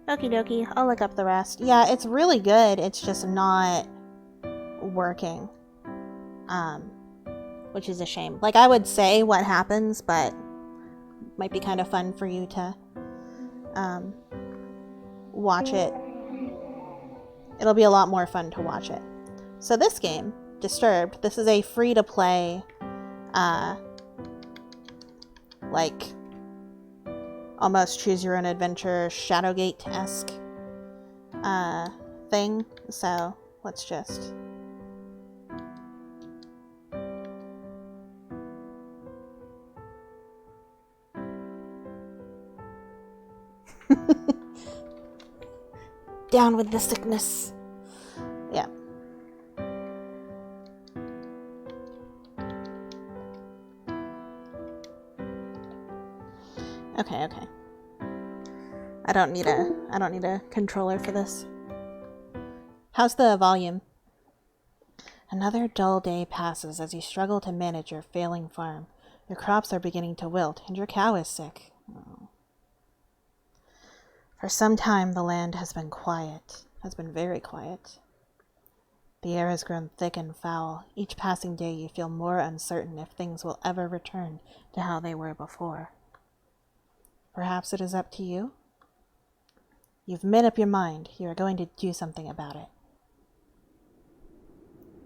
Okie dokie, I'll look up the rest. Yeah, it's really good, it's just not working. Which is a shame. Like, I would say what happens, but might be kind of fun for you to watch it. It'll be a lot more fun to watch it. So this game, Disturbed, this is a free-to-play, like, almost choose-your-own-adventure Shadowgate-esque thing. So let's just... Down with the sickness. Yeah. Okay. I don't need a controller for this. How's the volume? Another dull day passes as you struggle to manage your failing farm. Your crops are beginning to wilt, and your cow is sick. Oh. For some time, the land has been very quiet. The air has grown thick and foul. Each passing day, you feel more uncertain if things will ever return to how they were before. Perhaps it is up to you? You've made up your mind. You are going to do something about it.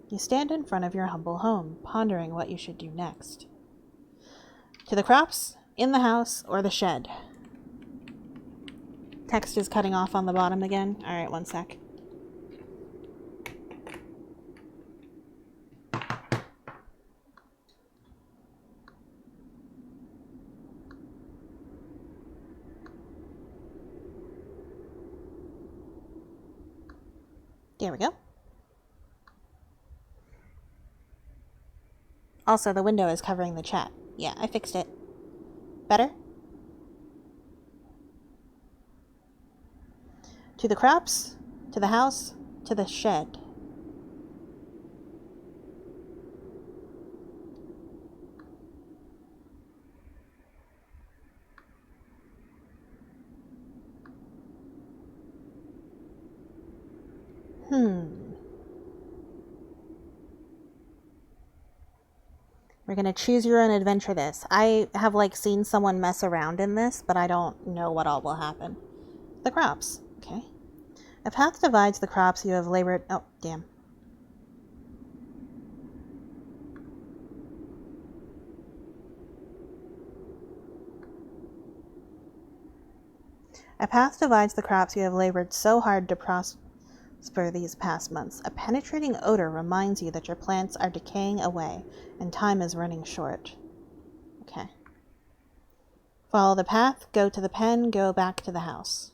You stand in front of your humble home, pondering what you should do next. To the crops, in the house, or the shed? Text is cutting off on the bottom again. Alright, one sec. There we go. Also, the window is covering the chat. Yeah, I fixed it. Better? To the crops, to the house, to the shed. We're gonna choose your own adventure this. I have, like, seen someone mess around in this, but I don't know what all will happen. The crops. Okay. A path divides the crops you have labored... Oh, damn. A path divides the crops you have labored so hard to prosper these past months. A penetrating odor reminds you that your plants are decaying away and time is running short. Okay. Follow the path, go to the pen, go back to the house.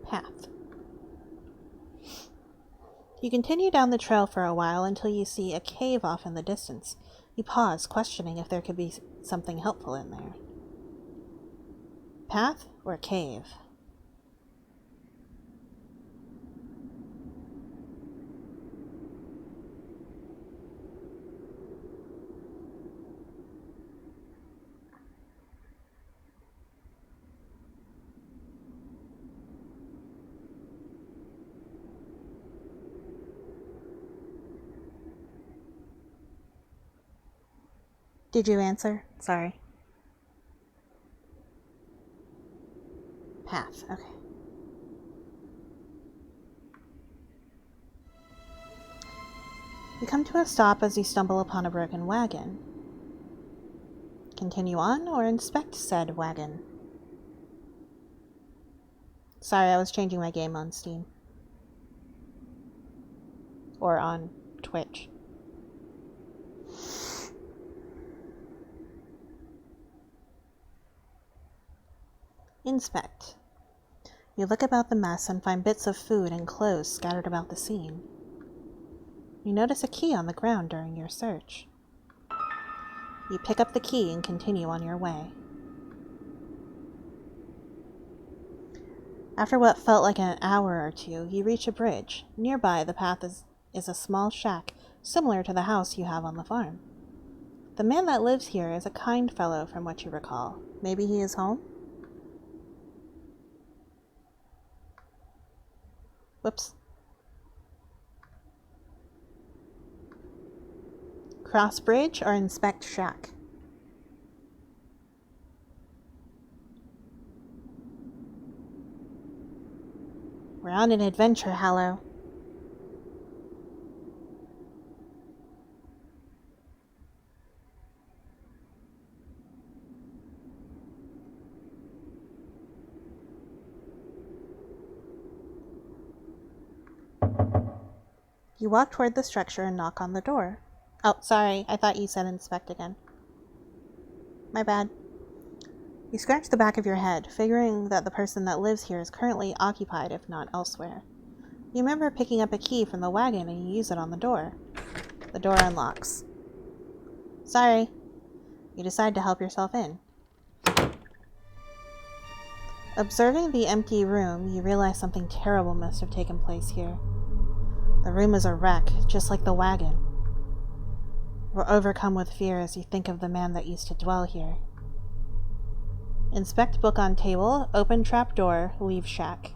Path. You continue down the trail for a while until you see a cave off in the distance. You pause, questioning if there could be something helpful in there. Path or cave? Did you answer? Sorry. Path, okay. You come to a stop as you stumble upon a broken wagon. Continue on or inspect said wagon? Sorry, I was changing my game on Steam. Or on Twitch. Inspect. You look about the mess and find bits of food and clothes scattered about the scene. You notice a key on the ground during your search. You pick up the key and continue on your way. After what felt like an hour or two, you reach a bridge. Nearby, the path is a small shack, similar to the house you have on the farm. The man that lives here is a kind fellow from what you recall. Maybe he is home? Whoops. Cross bridge or inspect shack? We're on an adventure, Hallow. You walk toward the structure and knock on the door. Oh, sorry, I thought you said inspect again. My bad. You scratch the back of your head, figuring that the person that lives here is currently occupied, if not elsewhere. You remember picking up a key from the wagon and you use it on the door. The door unlocks. Sorry. You decide to help yourself in. Observing the empty room, you realize something terrible must have taken place here. The room is a wreck, just like the wagon. You're overcome with fear as you think of the man that used to dwell here. Inspect book on table, open trap door, leave shack.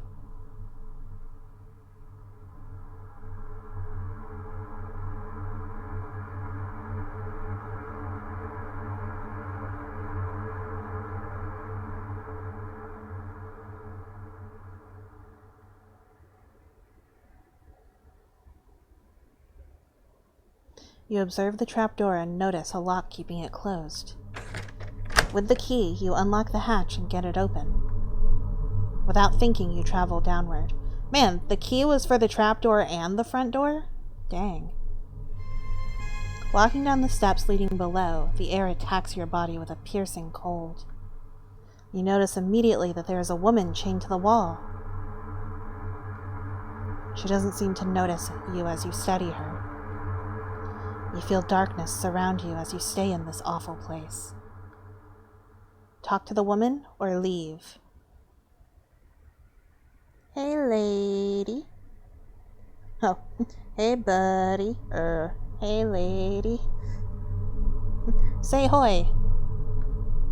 You observe the trapdoor and notice a lock keeping it closed. With the key, you unlock the hatch and get it open. Without thinking, you travel downward. Man, the key was for the trapdoor and the front door? Dang. Walking down the steps leading below, the air attacks your body with a piercing cold. You notice immediately that there is a woman chained to the wall. She doesn't seem to notice you as you study her. You feel darkness surround you as you stay in this awful place. Talk to the woman or leave? Hey, lady. Oh, hey, buddy. Hey, lady. Say hoy.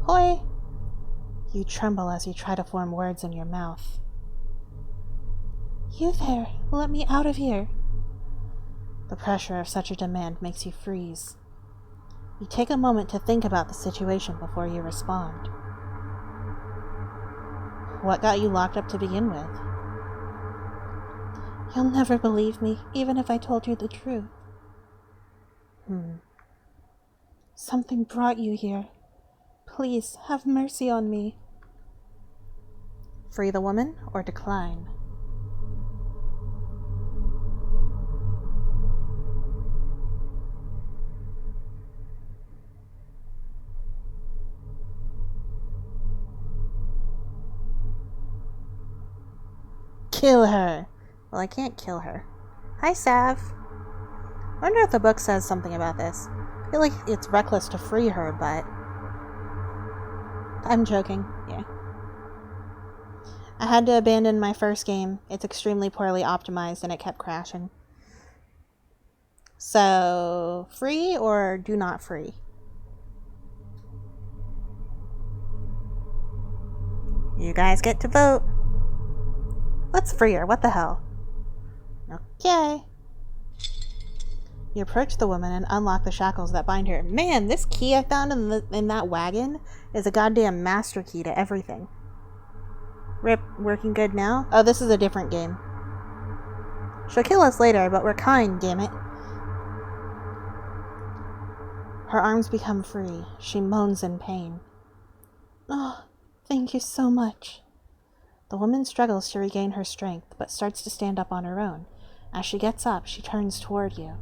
Hoy. You tremble as you try to form words in your mouth. You there, let me out of here. The pressure of such a demand makes you freeze. You take a moment to think about the situation before you respond. What got you locked up to begin with? You'll never believe me, even if I told you the truth. Something brought you here. Please, have mercy on me. Free the woman or decline? Kill her. Well, I can't kill her. Hi, Sav. I wonder if the book says something about this. I feel like it's reckless to free her, but... I'm joking, yeah. I had to abandon my first game. It's extremely poorly optimized and it kept crashing. So, free or do not free? You guys get to vote. Let's free her, what the hell? Okay. You approach the woman and unlock the shackles that bind her. Man, this key I found in that wagon is a goddamn master key to everything. Rip, working good now? Oh, this is a different game. She'll kill us later, but we're kind, damn it. Her arms become free. She moans in pain. Oh, thank you so much. The woman struggles to regain her strength, but starts to stand up on her own. As she gets up, she turns toward you.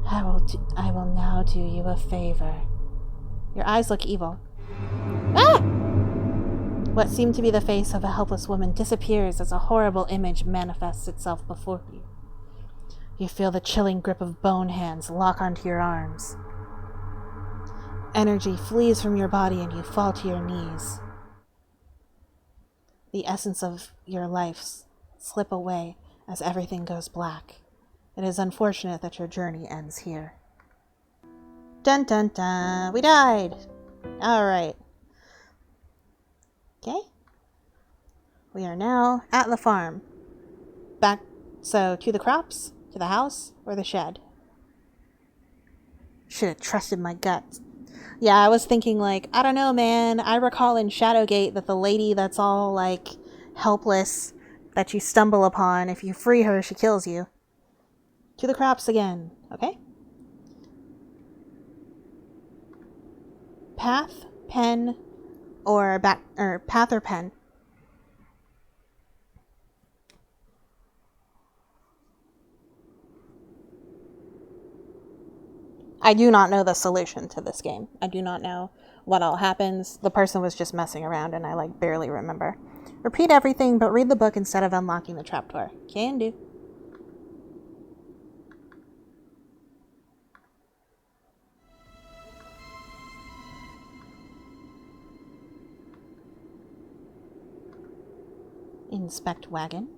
I will now do you a favor. Your eyes look evil. Ah! What seemed to be the face of a helpless woman disappears as a horrible image manifests itself before you. You feel the chilling grip of bone hands lock onto your arms. Energy flees from your body and you fall to your knees. The essence of your life slip away as everything goes black. It is unfortunate that your journey ends here. Dun dun dun! We died! Alright. Okay. We are now at the farm. Back, so to the crops, to the house, or the shed? Should have trusted my gut. Yeah, I was thinking like, I don't know, man. I recall in Shadowgate that the lady that's all like helpless that you stumble upon, if you free her, she kills you. To the crops again, okay? Path, pen, or path or pen. I do not know the solution to this game. I do not know what all happens. The person was just messing around and I like barely remember. Repeat everything, but read the book instead of unlocking the trapdoor. Can do. Inspect wagon.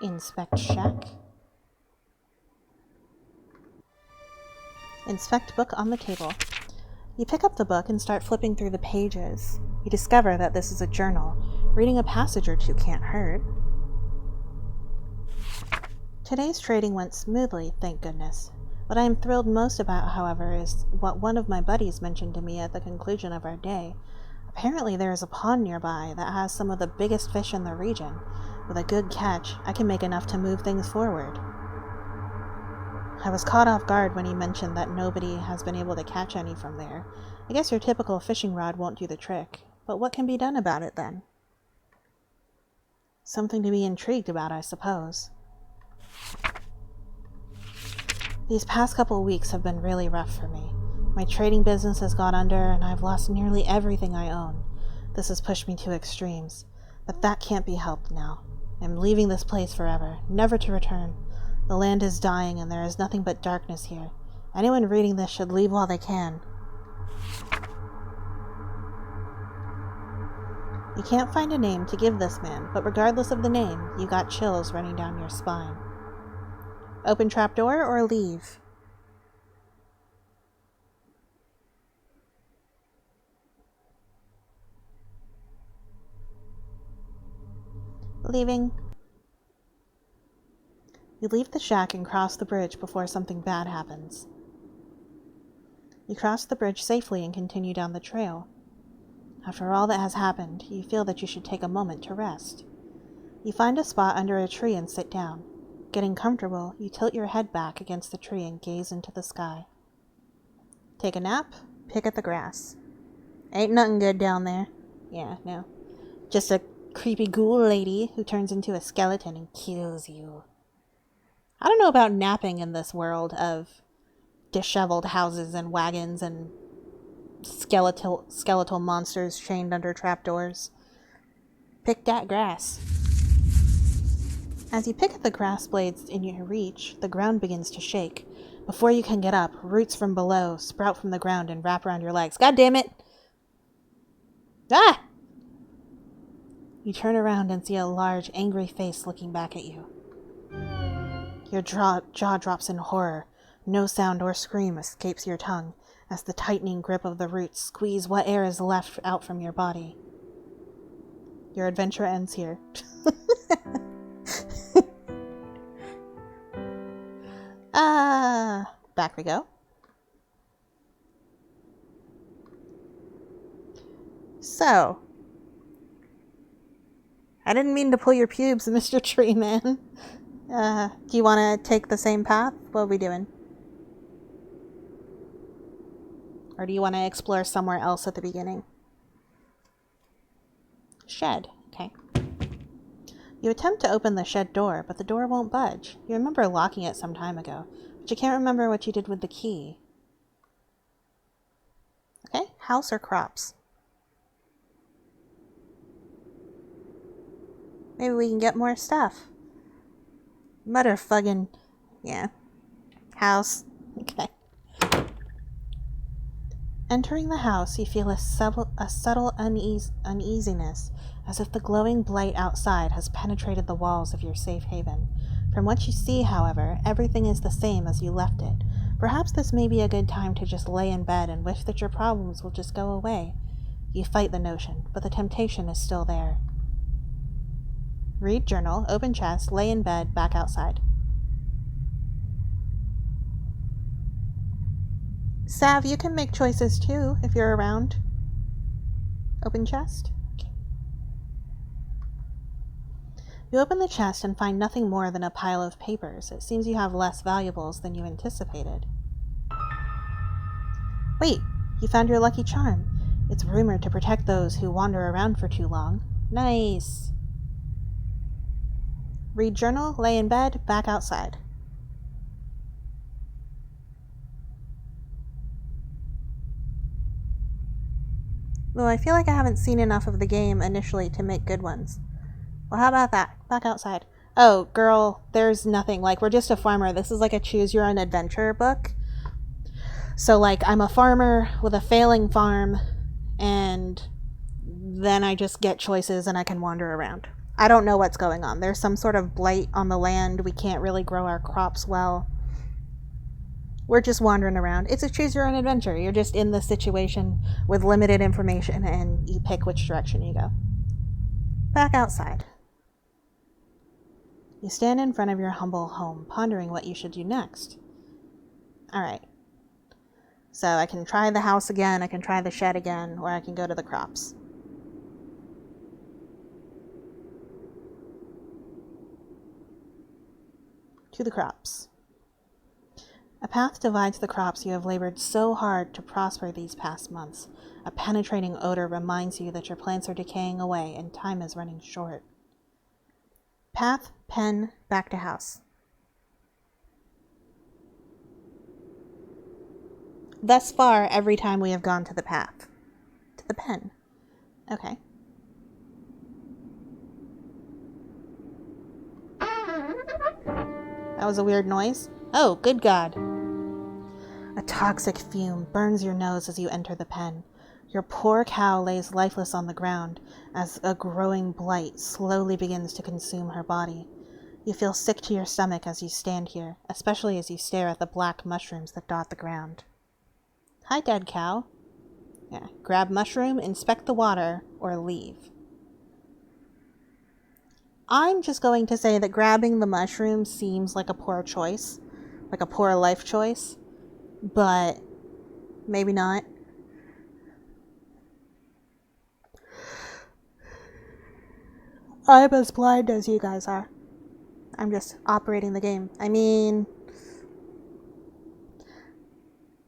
Inspect shack. Inspect book on the table. You pick up the book and start flipping through the pages. You discover that this is a journal. Reading a passage or two can't hurt. Today's trading went smoothly, thank goodness. What I am thrilled most about, however, is what one of my buddies mentioned to me at the conclusion of our day. Apparently there is a pond nearby that has some of the biggest fish in the region. With a good catch, I can make enough to move things forward. I was caught off guard when he mentioned that nobody has been able to catch any from there. I guess your typical fishing rod won't do the trick, but what can be done about it then? Something to be intrigued about, I suppose. These past couple weeks have been really rough for me. My trading business has gone under and I've lost nearly everything I own. This has pushed me to extremes, but that can't be helped now. I'm leaving this place forever, never to return. The land is dying and there is nothing but darkness here. Anyone reading this should leave while they can. You can't find a name to give this man, but regardless of the name, you got chills running down your spine. Open trapdoor or leave? Leaving. You leave the shack and cross the bridge before something bad happens. You cross the bridge safely and continue down the trail. After all that has happened, you feel that you should take a moment to rest. You find a spot under a tree and sit down. Getting comfortable, you tilt your head back against the tree and gaze into the sky. Take a nap, pick at the grass. Ain't nothing good down there. Yeah, no. Just a creepy ghoul lady who turns into a skeleton and kills you. I don't know about napping in this world of disheveled houses and wagons and skeletal monsters chained under trapdoors. Pick that grass. As you pick at the grass blades in your reach, the ground begins to shake. Before you can get up, roots from below sprout from the ground and wrap around your legs. God damn it! Ah! You turn around and see a large, angry face looking back at you. Your jaw drops in horror. No sound or scream escapes your tongue as the tightening grip of the roots squeeze what air is left out from your body. Your adventure ends here. Back we go. So, I didn't mean to pull your pubes, Mr. Tree Man. Do you want to take the same path? What are we doing? Or do you want to explore somewhere else at the beginning? Shed. Okay. You attempt to open the shed door, but the door won't budge. You remember locking it some time ago, but you can't remember what you did with the key. Okay, house or crops? Maybe we can get more stuff. Motherfucking, yeah, house. Okay. Entering the house, you feel a subtle uneasiness, as if the glowing blight outside has penetrated the walls of your safe haven. From what you see, however, everything is the same as you left it. Perhaps this may be a good time to just lay in bed and wish that your problems will just go away. You fight the notion, but the temptation is still there. Read journal, open chest, lay in bed, back outside. Sav, you can make choices too if you're around. Open chest. Okay. You open the chest and find nothing more than a pile of papers. It seems you have less valuables than you anticipated. Wait, you found your lucky charm. It's rumored to protect those who wander around for too long. Nice. Read journal, lay in bed, back outside. Well, I feel like I haven't seen enough of the game initially to make good ones. Well, how about that? Back outside. Oh, girl, there's nothing. Like, we're just a farmer. This is like a choose-your-own-adventure book. So, like, I'm a farmer with a failing farm, and then I just get choices and I can wander around. I don't know what's going on. There's some sort of blight on the land. We can't really grow our crops well. We're just wandering around. It's a choose-your-own-adventure. You're just in the situation with limited information, and you pick which direction you go. Back outside. You stand in front of your humble home, pondering what you should do next. Alright. So I can try the house again, I can try the shed again, or I can go to the crops. To the crops. A path divides the crops you have labored so hard to prosper these past months. A penetrating odor reminds you that your plants are decaying away and time is running short. Path, pen, back to house. Thus far, every time we have gone to the path. To the pen. Okay. That was a weird noise. Oh, good God. A toxic fume burns your nose as you enter the pen. Your poor cow lays lifeless on the ground as a growing blight slowly begins to consume her body. You feel sick to your stomach as you stand here, especially as you stare at the black mushrooms that dot the ground. Hi, dead cow. Yeah, grab mushroom, inspect the water, or leave. I'm just going to say that grabbing the mushroom seems like a poor choice, like a poor life choice, but maybe not. I'm as blind as you guys are. I'm just operating the game. I mean,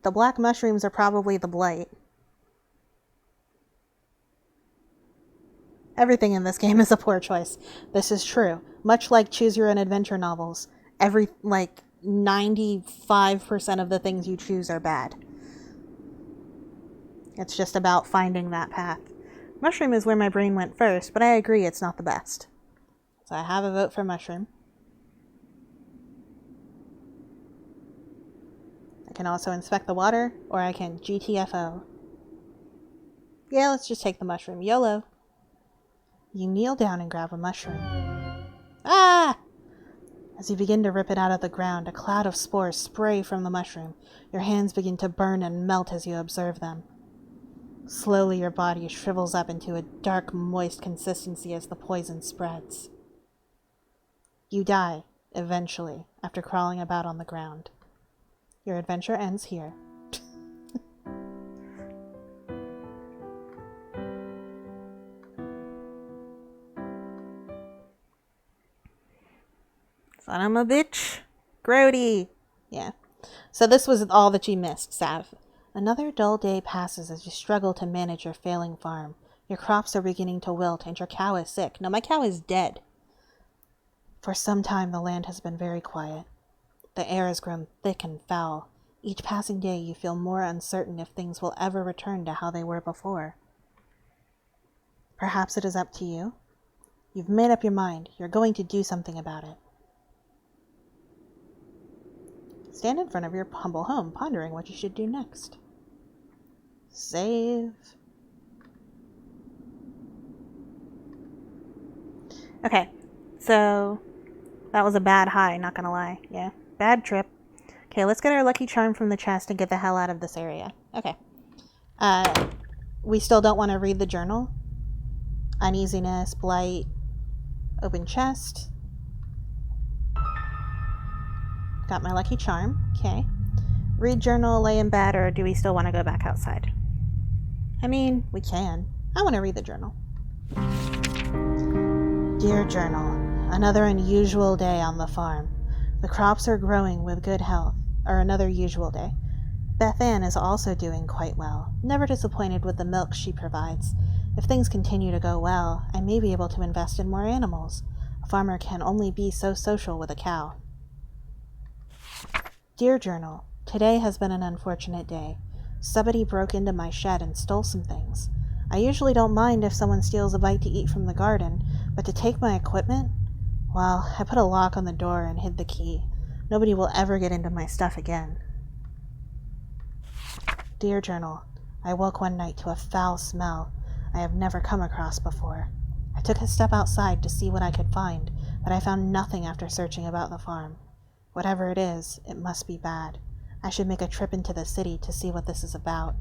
the black mushrooms are probably the blight. Everything in this game is a poor choice. This is true. Much like choose your own adventure novels, 95% of the things you choose are bad. It's just about finding that path. Mushroom is where my brain went first, but I agree it's not the best. So I have a vote for mushroom. I can also inspect the water, or I can GTFO. Yeah, let's just take the mushroom. YOLO. You kneel down and grab a mushroom. Ah! As you begin to rip it out of the ground, a cloud of spores spray from the mushroom. Your hands begin to burn and melt as you observe them. Slowly your body shrivels up into a dark, moist consistency as the poison spreads. You die, eventually, after crawling about on the ground. Your adventure ends here. Son of a bitch. Grody. Yeah. So this was all that you missed, Sav. Another dull day passes as you struggle to manage your failing farm. Your crops are beginning to wilt, and your cow is sick. No, my cow is dead. For some time, the land has been very quiet. The air has grown thick and foul. Each passing day, you feel more uncertain if things will ever return to how they were before. Perhaps it is up to you. You've made up your mind. You're going to do something about it. stand in front of your humble home, pondering what you should do next. Save. Okay, so that was a bad high, not gonna lie. Yeah, bad trip. Okay, let's get our lucky charm from the chest and get the hell out of this area. Okay. We still don't want to read the journal. Uneasiness, blight, open chest. Got my lucky charm. Okay. Read journal, lay in bed, or do we still want to go back outside? I mean, we can. I want to read the journal. Dear journal, another unusual day on the farm. The crops are growing with good health, or another usual day. Beth Ann is also doing quite well, never disappointed with the milk she provides. If things continue to go well, I may be able to invest in more animals. A farmer can only be so social with a cow. Dear journal, today has been an unfortunate day. Somebody broke into my shed and stole some things. I usually don't mind if someone steals a bite to eat from the garden, but to take my equipment? Well, I put a lock on the door and hid the key. Nobody will ever get into my stuff again. Dear journal, I woke one night to a foul smell I have never come across before. I took a step outside to see what I could find, but I found nothing after searching about the farm. Whatever it is, it must be bad. I should make a trip into the city to see what this is about.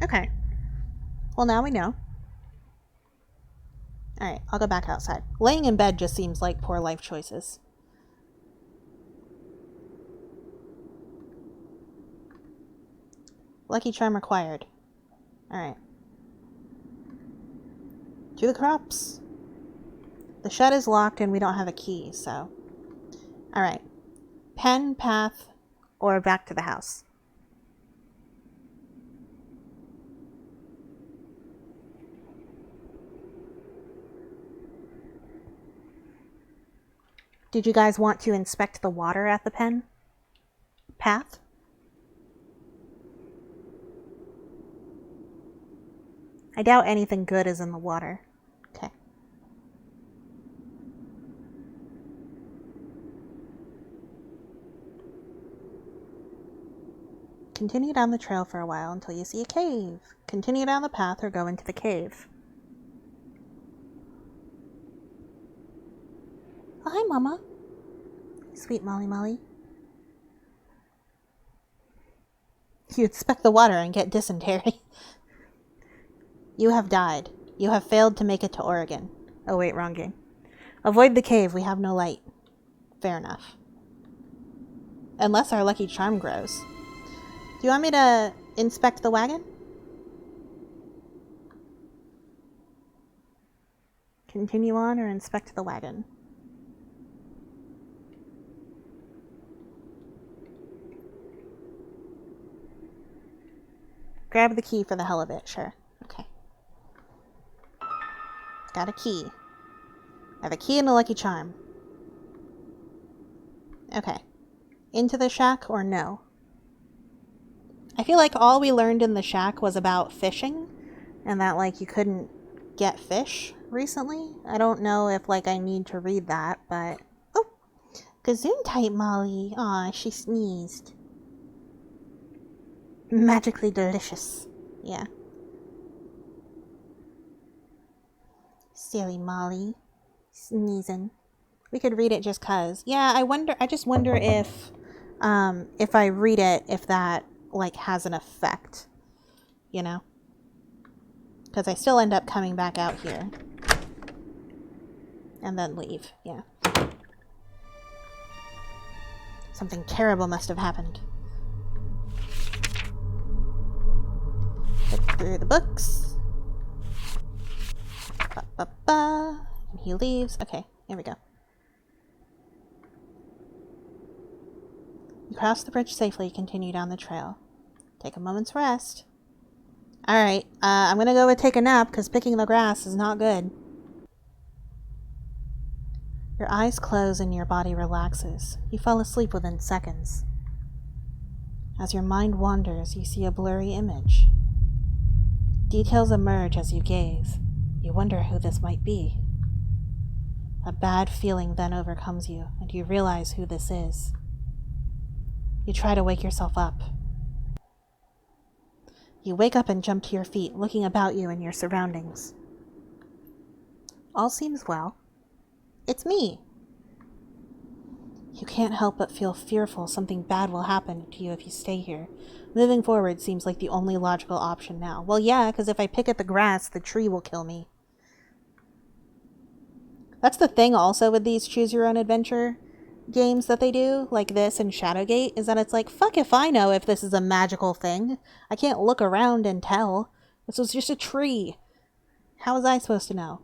Okay. Well, now we know. Alright, I'll go back outside. Laying in bed just seems like poor life choices. Lucky charm acquired. Alright. To the crops. The shed is locked and we don't have a key, so... Alright. Pen, path, or back to the house. Did you guys want to inspect the water at the pen? Path? I doubt anything good is in the water. Okay. Continue down the trail for a while until you see a cave. Continue down the path or go into the cave. Oh, hi, Mama. Sweet Molly Molly. You inspect the water and get dysentery. You have died. You have failed to make it to Oregon. Oh wait, wrong game. Avoid the cave. We have no light. Fair enough. Unless our lucky charm grows. Do you want me to inspect the wagon? Continue on or inspect the wagon? Grab the key for the hell of it, sure. Okay. Got a key. I have a key and a lucky charm. Okay. Into the shack or no? I feel like all we learned in the shack was about fishing, and that, like, you couldn't get fish recently. I don't know if, like, I need to read that, but... Oh! Gesundheit, Molly. Aw, she sneezed. Magically delicious. Yeah. Silly Molly. Sneezing. We could read it just cause. Yeah, I just wonder if I read it, if that, like, has an effect. You know? Because I still end up coming back out here. And then leave. Yeah. Something terrible must have happened. Look through the books. Ba-ba-ba. And he leaves. Okay, here we go. You cross the bridge safely, continue down the trail. Take a moment's rest. Alright, I'm gonna go take a nap because picking the grass is not good. Your eyes close and your body relaxes. You fall asleep within seconds. As your mind wanders, you see a blurry image. Details emerge as you gaze. You wonder who this might be. A bad feeling then overcomes you, and you realize who this is. You try to wake yourself up. You wake up and jump to your feet, looking about you and your surroundings. All seems well. It's me. You can't help but feel fearful something bad will happen to you if you stay here. Moving forward seems like the only logical option now. Well, yeah, because if I pick at the grass, the tree will kill me. That's the thing also with these choose-your-own-adventure games that they do, like this and Shadowgate, is that it's like, fuck if I know if this is a magical thing. I can't look around and tell. This was just a tree. How was I supposed to know?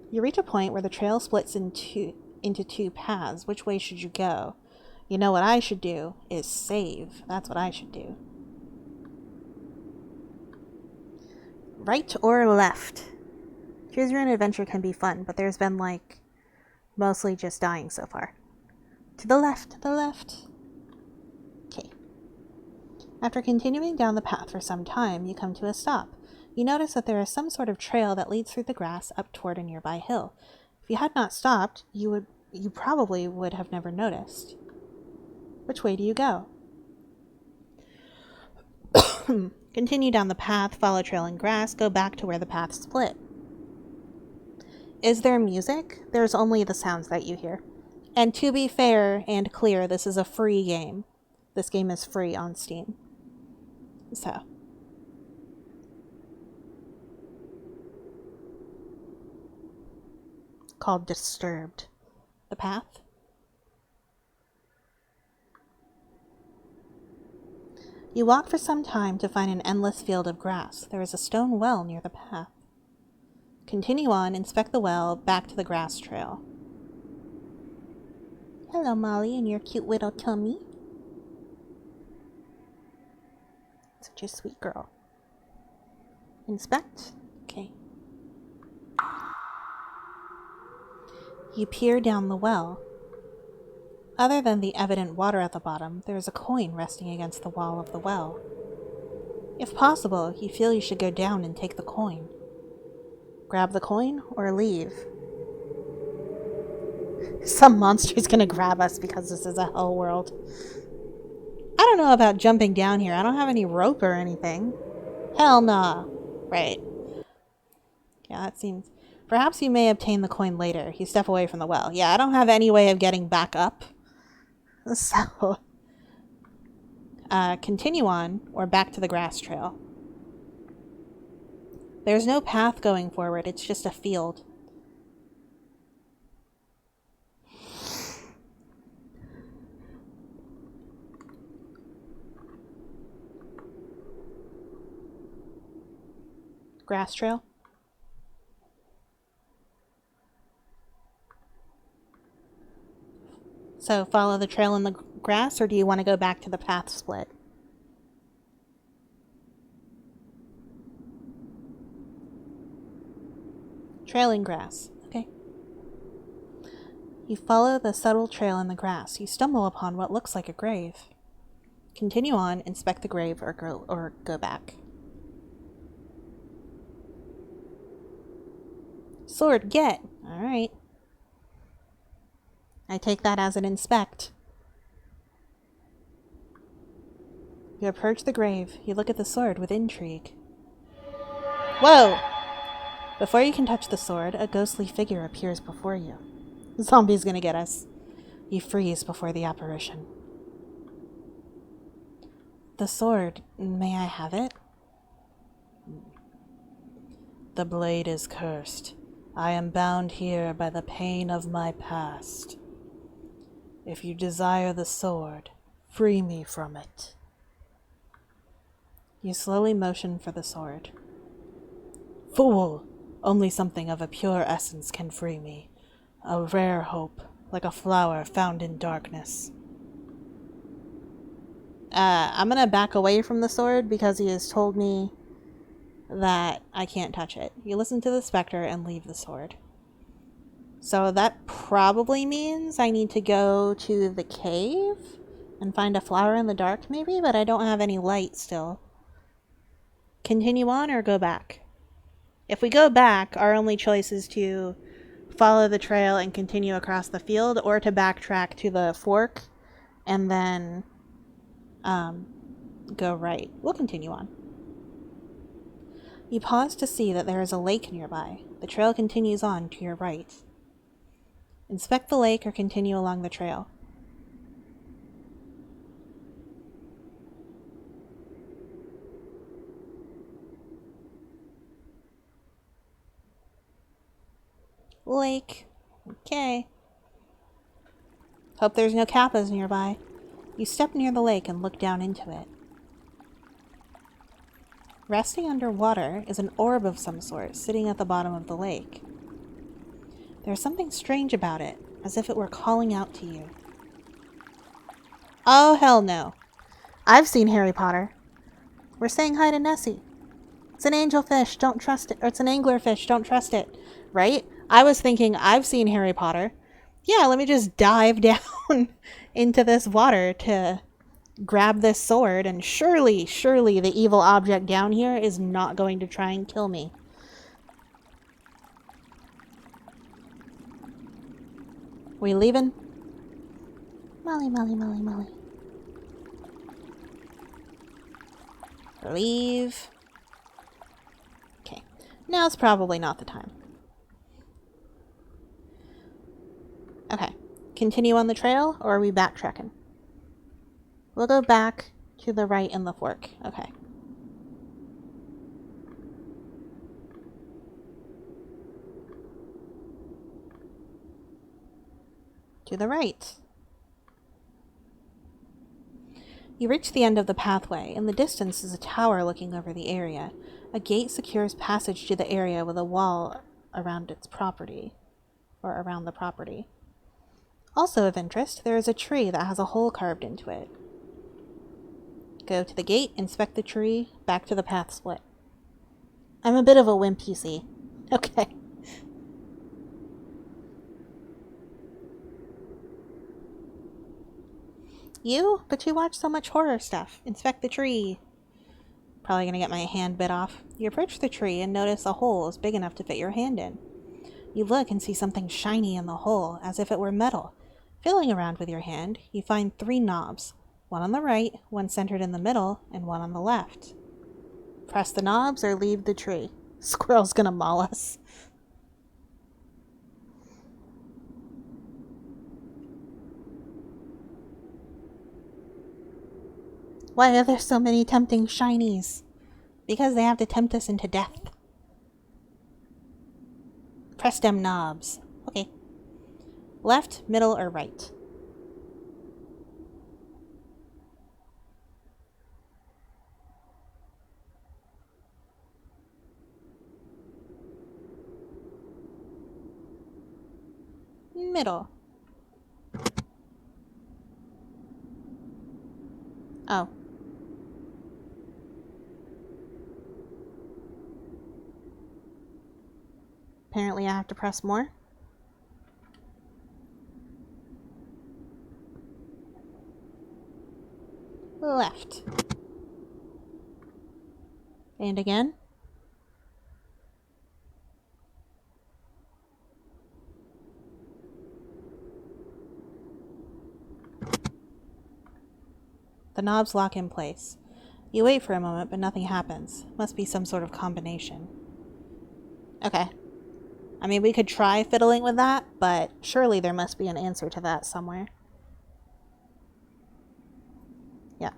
You reach a point where the trail splits into two paths. Which way should you go? You know what I should do is save. That's what I should do. Right or left? Choose your own adventure can be fun, but there's been like mostly just dying so far. To the left, to the left. Okay. After continuing down the path for some time, you come to a stop. You notice that there is some sort of trail that leads through the grass up toward a nearby hill. If you had not stopped, you probably would have never noticed. Which way do you go? Continue down the path, follow trail and grass, go back to where the path split. Is there music? There's only the sounds that you hear. And to be fair and clear, this is a free game. This game is free on Steam. So. Called Disturbed. The path. You walk for some time to find an endless field of grass. There is a stone well near the path. Continue on, inspect the well, back to the grass trail. Hello, Molly, and your cute little tummy. Such a sweet girl. Inspect. Okay. You peer down the well. Other than the evident water at the bottom, there is a coin resting against the wall of the well. If possible, you feel you should go down and take the coin. Grab the coin or leave. Some monster's gonna grab us because this is a hell world. I don't know about jumping down here. I don't have any rope or anything. Hell nah. Right. Yeah, that seems... Perhaps you may obtain the coin later. You step away from the well. Yeah, I don't have any way of getting back up. So... continue on, or back to the grass trail. There's no path going forward. It's just a field. Grass trail. So follow the trail in the grass, or do you want to go back to the path split? Trailing grass. Okay. You follow the subtle trail in the grass. You stumble upon what looks like a grave. Continue on, inspect the grave, or go back. Sword, get! Alright. I take that as an inspect. You approach the grave. You look at the sword with intrigue. Whoa! Before you can touch the sword, a ghostly figure appears before you. The zombie's gonna get us. You freeze before the apparition. The sword, may I have it? The blade is cursed. I am bound here by the pain of my past. If you desire the sword, free me from it. You slowly motion for the sword. Fool! Only something of a pure essence can free me. A rare hope, like a flower found in darkness. I'm gonna back away from the sword because he has told me that I can't touch it. You listen to the specter and leave the sword. So that probably means I need to go to the cave and find a flower in the dark maybe, but I don't have any light still. Continue on or go back? If we go back, our only choice is to follow the trail and continue across the field, or to backtrack to the fork and then go right. We'll continue on. You pause to see that there is a lake nearby. The trail continues on to your right. Inspect the lake or continue along the trail. Lake. Okay. Hope there's no kappas nearby. You step near the lake and look down into it. Resting underwater is an orb of some sort sitting at the bottom of the lake. There's something strange about it, as if it were calling out to you. Oh, hell no. I've seen Harry Potter. We're saying hi to Nessie. It's an angelfish, don't trust it. Or it's an anglerfish, don't trust it. Right? I was thinking, I've seen Harry Potter. Yeah, let me just dive down into this water to grab this sword, and surely the evil object down here is not going to try and kill me. We leaving? Molly. Leave. Okay. Now's probably not the time. Okay. Continue on the trail, or are we backtracking? We'll go back to the right in the fork. Okay. To the right. You reach the end of the pathway. In the distance is a tower looking over the area. A gate secures passage to the area with a wall around its property, or around the property. Also of interest, there is a tree that has a hole carved into it. Go to the gate, inspect the tree, back to the path split. I'm a bit of a wimp, you see. Okay. You? But you watch so much horror stuff. Inspect the tree. Probably gonna get my hand bit off. You approach the tree and notice a hole is big enough to fit your hand in. You look and see something shiny in the hole, as if it were metal. Feeling around with your hand, you find 3 knobs. One on the right, one centered in the middle, and one on the left. Press the knobs or leave the tree. Squirrel's gonna maul us. Why are there so many tempting shinies? Because they have to tempt us into death. Press them knobs. Okay. Left, middle, or right? Middle. Oh. Apparently I have to press more. Left. And again. The knobs lock in place. You wait for a moment, but nothing happens. Must be some sort of combination. Okay. I mean, we could try fiddling with that, but surely there must be an answer to that somewhere. Yeah.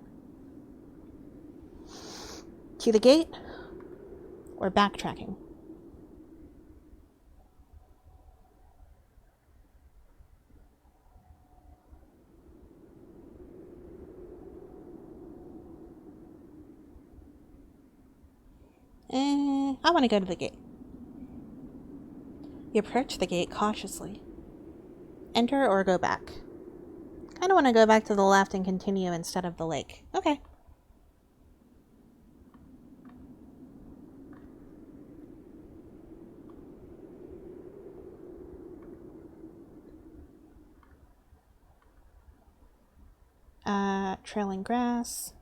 To the gate? Or backtracking? I want to go to the gate. You approach the gate cautiously. Enter or go back. Kind of want to go back to the left and continue instead of the lake. Okay. Trailing grass.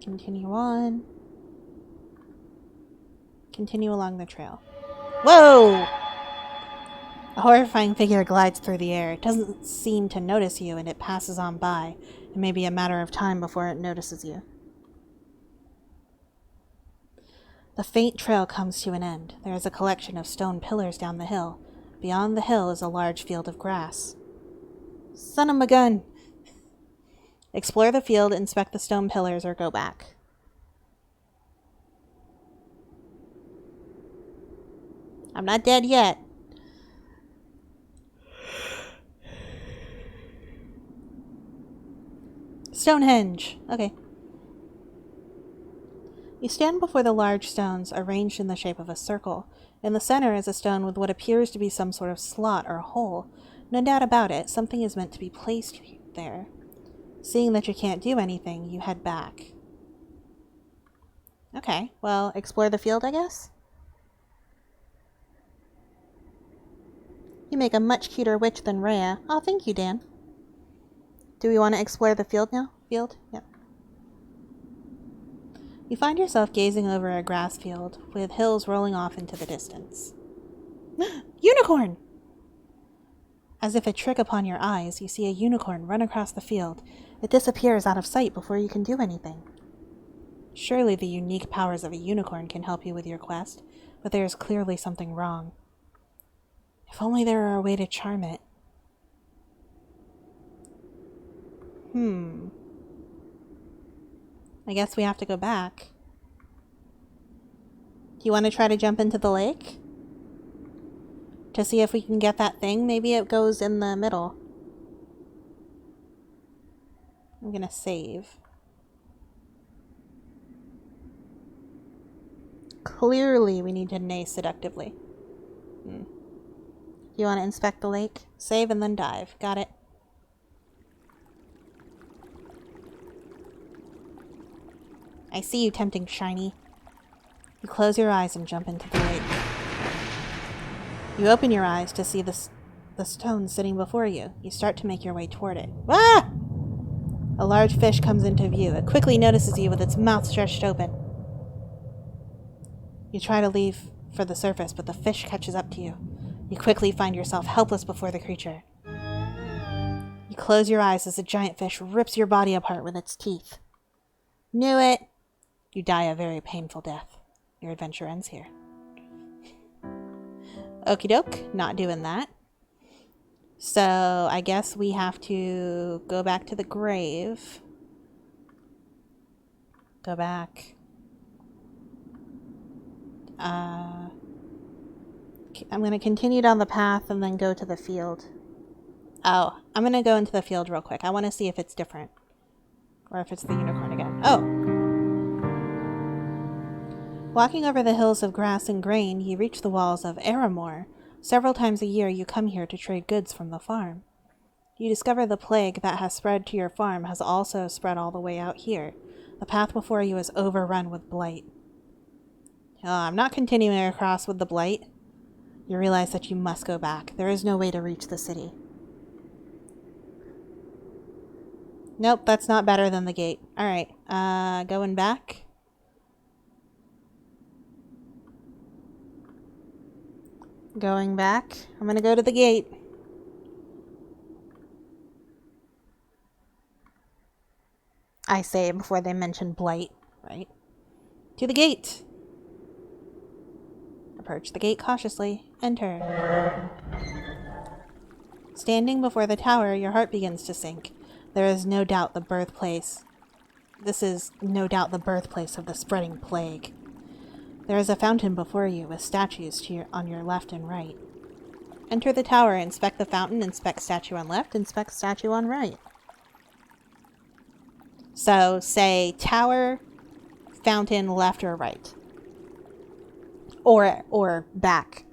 Continue on. Continue along the trail. Whoa! A horrifying figure glides through the air. It doesn't seem to notice you, and it passes on by. It may be a matter of time before it notices you. The faint trail comes to an end. There is a collection of stone pillars down the hill. Beyond the hill is a large field of grass. Son of a gun! Explore the field, inspect the stone pillars, or go back. I'm not dead yet. Stonehenge. Okay. You stand before the large stones arranged in the shape of a circle. In the center is a stone with what appears to be some sort of slot or hole. No doubt about it, something is meant to be placed there. Seeing that you can't do anything, you head back. Okay, well, explore the field, I guess? You make a much cuter witch than Rhea. Oh, thank you, Dan. Do we want to explore the field now? Field? Yep. You find yourself gazing over a grass field with hills rolling off into the distance. Unicorn! As if a trick upon your eyes, you see a unicorn run across the field. It disappears out of sight before you can do anything. Surely the unique powers of a unicorn can help you with your quest, but there is clearly something wrong. If only there were a way to charm it. I guess we have to go back. Do you want to try to jump into the lake? To see if we can get that thing? Maybe it goes in the middle. I'm gonna save. Clearly we need to neigh seductively. You want to inspect the lake? Save and then dive. Got it. I see you, tempting shiny. You close your eyes and jump into the lake. You open your eyes to see the stone sitting before you. You start to make your way toward it. Ah! A large fish comes into view. It quickly notices you with its mouth stretched open. You try to leave for the surface, but the fish catches up to you. You quickly find yourself helpless before the creature. You close your eyes as the giant fish rips your body apart with its teeth. Knew it! You die a very painful death. Your adventure ends here. Okie doke, not doing that. So I guess we have to go back to the grave. Go back. I'm going to continue down the path and then go to the field. Oh, I'm going to go into the field real quick. I want to see if it's different. Or if it's the unicorn again. Oh! Walking over the hills of grass and grain, you reach the walls of Aramore. Several times a year you come here to trade goods from the farm. You discover the plague that has spread to your farm has also spread all the way out here. The path before you is overrun with blight. I'm not continuing across with the blight. You realize that you must go back. There is no way to reach the city. Nope, that's not better than the gate. Alright, going back. Going back. I'm gonna go to the gate. I say before they mention blight, right? To the gate. Approach the gate cautiously. Enter. Standing before the tower, your heart begins to sink. There is no doubt the birthplace. This is no doubt the birthplace of the spreading plague. There is a fountain before you with statues on your left and right. Enter the tower, inspect the fountain, inspect statue on left, inspect statue on right. So say tower, fountain, left or right. Or back.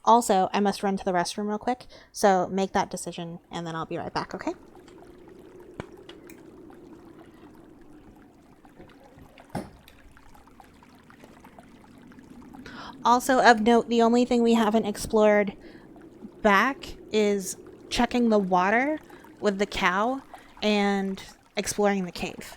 Also, I must run to the restroom real quick, so make that decision and then I'll be right back, okay? Also, of note, the only thing we haven't explored back is checking the water with the cow and exploring the cave.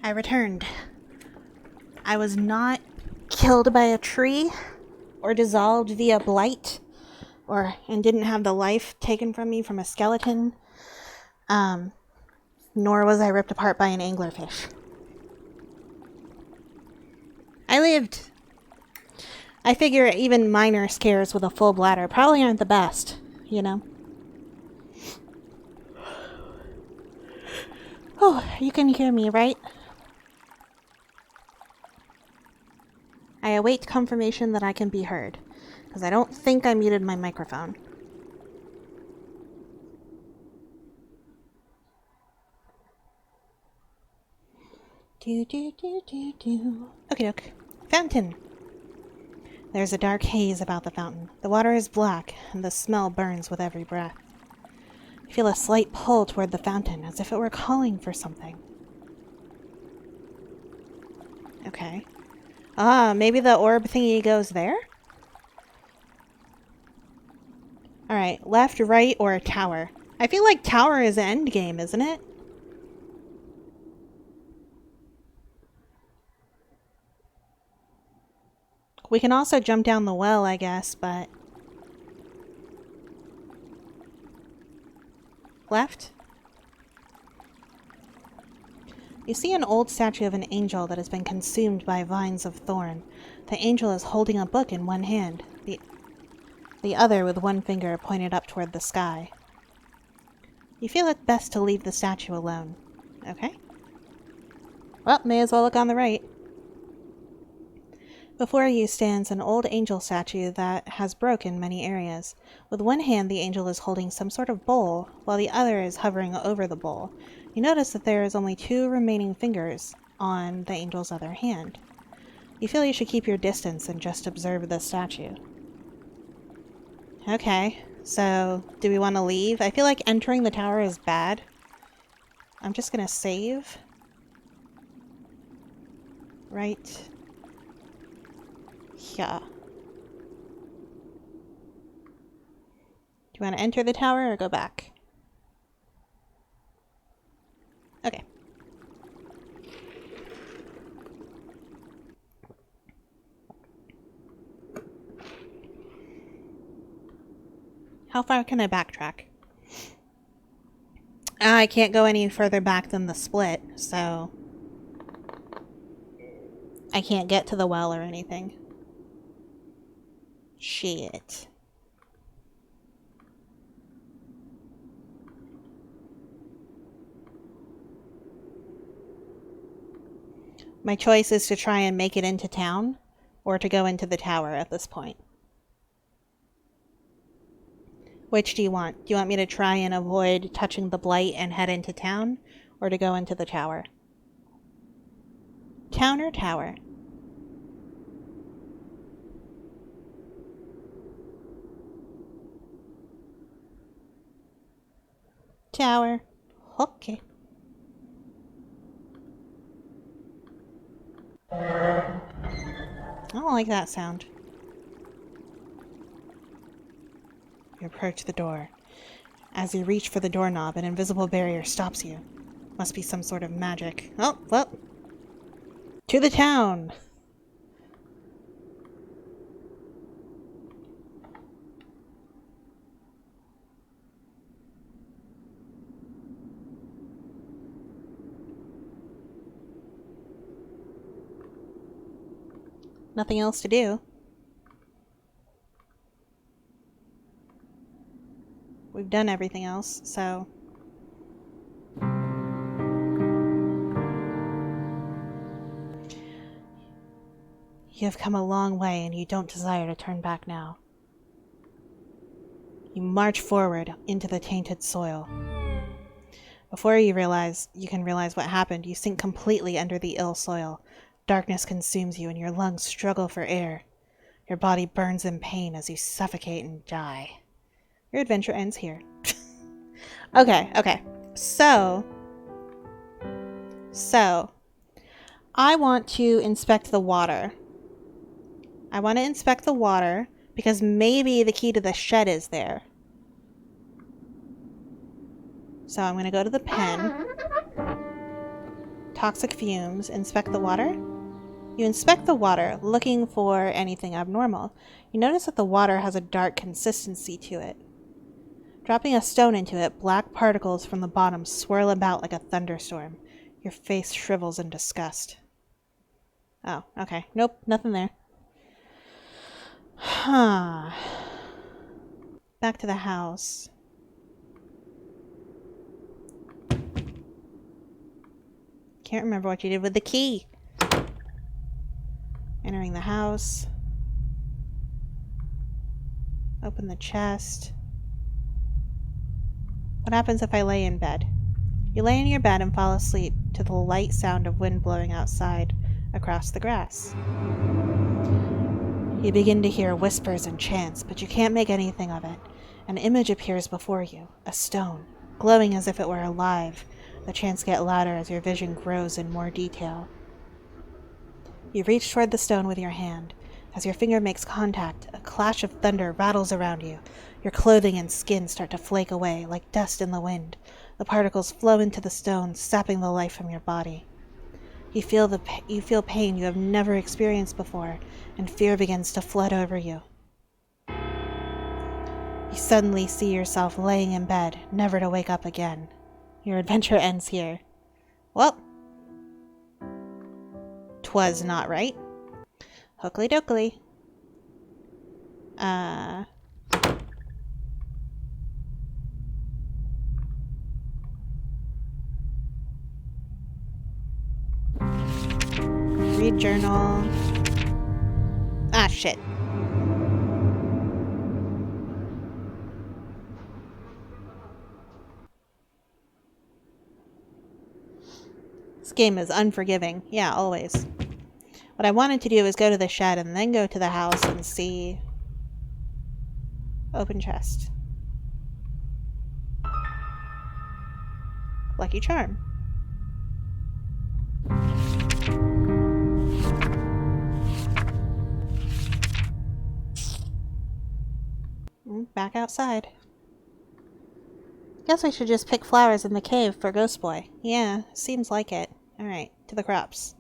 I returned. I was not killed by a tree or dissolved via blight and didn't have the life taken from me from a skeleton. Nor was I ripped apart by an anglerfish. I lived. I figure even minor scares with a full bladder probably aren't the best, you know? Oh, you can hear me, right? I await confirmation that I can be heard, because I don't think I muted my microphone. Okay, okay. Fountain. There's a dark haze about the fountain. The water is black, and the smell burns with every breath. I feel a slight pull toward the fountain, as if it were calling for something. Okay. Maybe the orb thingy goes there? Alright, left, right, or a tower. I feel like tower is end game, isn't it? We can also jump down the well, I guess, but... Left? You see an old statue of an angel that has been consumed by vines of thorn. The angel is holding a book in one hand, the other with one finger pointed up toward the sky. You feel it best to leave the statue alone. Okay. Well, may as well look on the right. Before you stands an old angel statue that has broken many areas. With one hand the angel is holding some sort of bowl, while the other is hovering over the bowl. You notice that there is only 2 remaining fingers on the angel's other hand. You feel you should keep your distance and just observe the statue. Okay, so do we want to leave? I feel like entering the tower is bad. I'm just gonna save. Right. Yeah. Do you want to enter the tower or go back? Okay. How far can I backtrack? I can't go any further back than the split, so I can't get to the well or anything. Shit. My choice is to try and make it into town, or to go into the tower at this point. Which do you want? Do you want me to try and avoid touching the blight and head into town, or to go into the tower? Town or tower? Tower. Okay. I don't like that sound. You approach the door. As you reach for the doorknob, an invisible barrier stops you. Must be some sort of magic. Oh, well. To the town! Nothing else to do. We've done everything else, so... You have come a long way, and you don't desire to turn back now. You march forward into the tainted soil. Before you can realize what happened, you sink completely under the ill soil. Darkness consumes you, and your lungs struggle for air. Your body burns in pain as you suffocate and die. Your adventure ends here. Okay. So, I want to inspect the water. I want to inspect the water because maybe the key to the shed is there. So I'm going to go to the pen. toxic fumes. Inspect the water. You inspect the water, looking for anything abnormal. You notice that the water has a dark consistency to it. Dropping a stone into it, black particles from the bottom swirl about like a thunderstorm. Your face shrivels in disgust. Oh, okay. Nope, nothing there. Huh. Back to the house. Can't remember what you did with the key. Entering the house. Open the chest. What happens if I lay in bed? You lay in your bed and fall asleep to the light sound of wind blowing outside across the grass. You begin to hear whispers and chants, but you can't make anything of it. An image appears before you, a stone, glowing as if it were alive. The chants get louder as your vision grows in more detail. You reach toward the stone with your hand. As your finger makes contact, a clash of thunder rattles around you. Your clothing and skin start to flake away, like dust in the wind. The particles flow into the stone, sapping the life from your body. You feel pain you have never experienced before, and fear begins to flood over you. You suddenly see yourself laying in bed, never to wake up again. Your adventure ends here. Well, 'twas not right. Hookly dokley. Read journal. Ah, shit. This game is unforgiving. Yeah, always. What I wanted to do was go to the shed and then go to the house and see... Open chest. Lucky charm. Back outside. Guess I should just pick flowers in the cave for Ghost Boy. Yeah, seems like it. Alright, to the crops.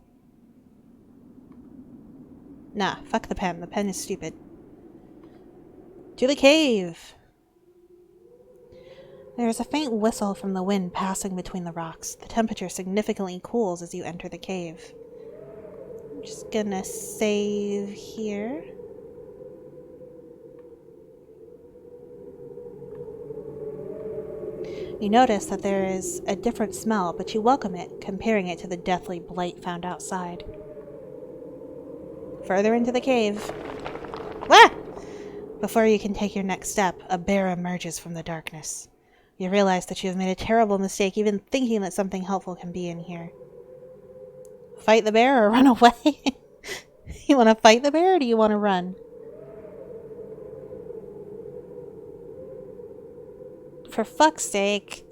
Nah, fuck the pen. The pen is stupid. To the cave! There is a faint whistle from the wind passing between the rocks. The temperature significantly cools as you enter the cave. I'm just gonna save here. You notice that there is a different smell, but you welcome it, comparing it to the deathly blight found outside. Further into the cave. Wah! Before you can take your next step, a bear emerges from the darkness. You realize that you have made a terrible mistake even thinking that something helpful can be in here. Fight the bear or run away? You want to fight the bear or do you want to run? For fuck's sake.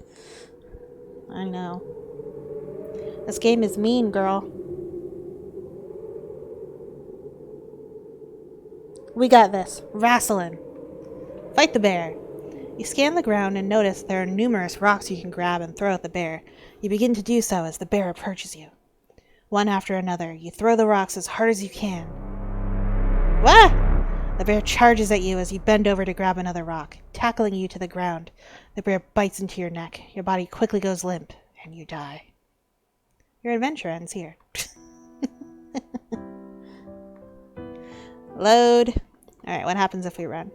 I know. This game is mean, girl. We got this. Wrestling. Fight the bear. You scan the ground and notice there are numerous rocks you can grab and throw at the bear. You begin to do so as the bear approaches you. One after another, you throw the rocks as hard as you can. Wah! The bear charges at you as you bend over to grab another rock, tackling you to the ground. The bear bites into your neck. Your body quickly goes limp, and you die. Your adventure ends here. Load. Alright, what happens if we run?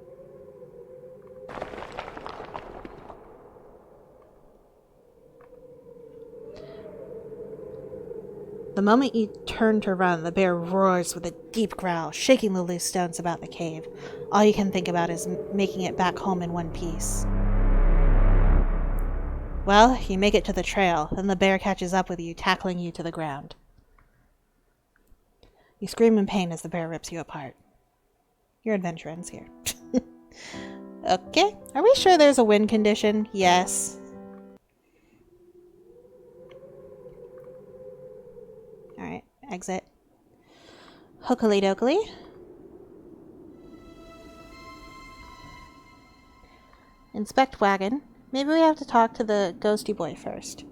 The moment you turn to run, the bear roars with a deep growl, shaking the loose stones about the cave. All you can think about is making it back home in one piece. Well, you make it to the trail, then the bear catches up with you, tackling you to the ground. You scream in pain as the bear rips you apart. Your adventure ends here. Okay, are we sure there's a win condition? Yes. Alright, exit. Hookily dokley. Inspect wagon. Maybe we have to talk to the ghosty boy first.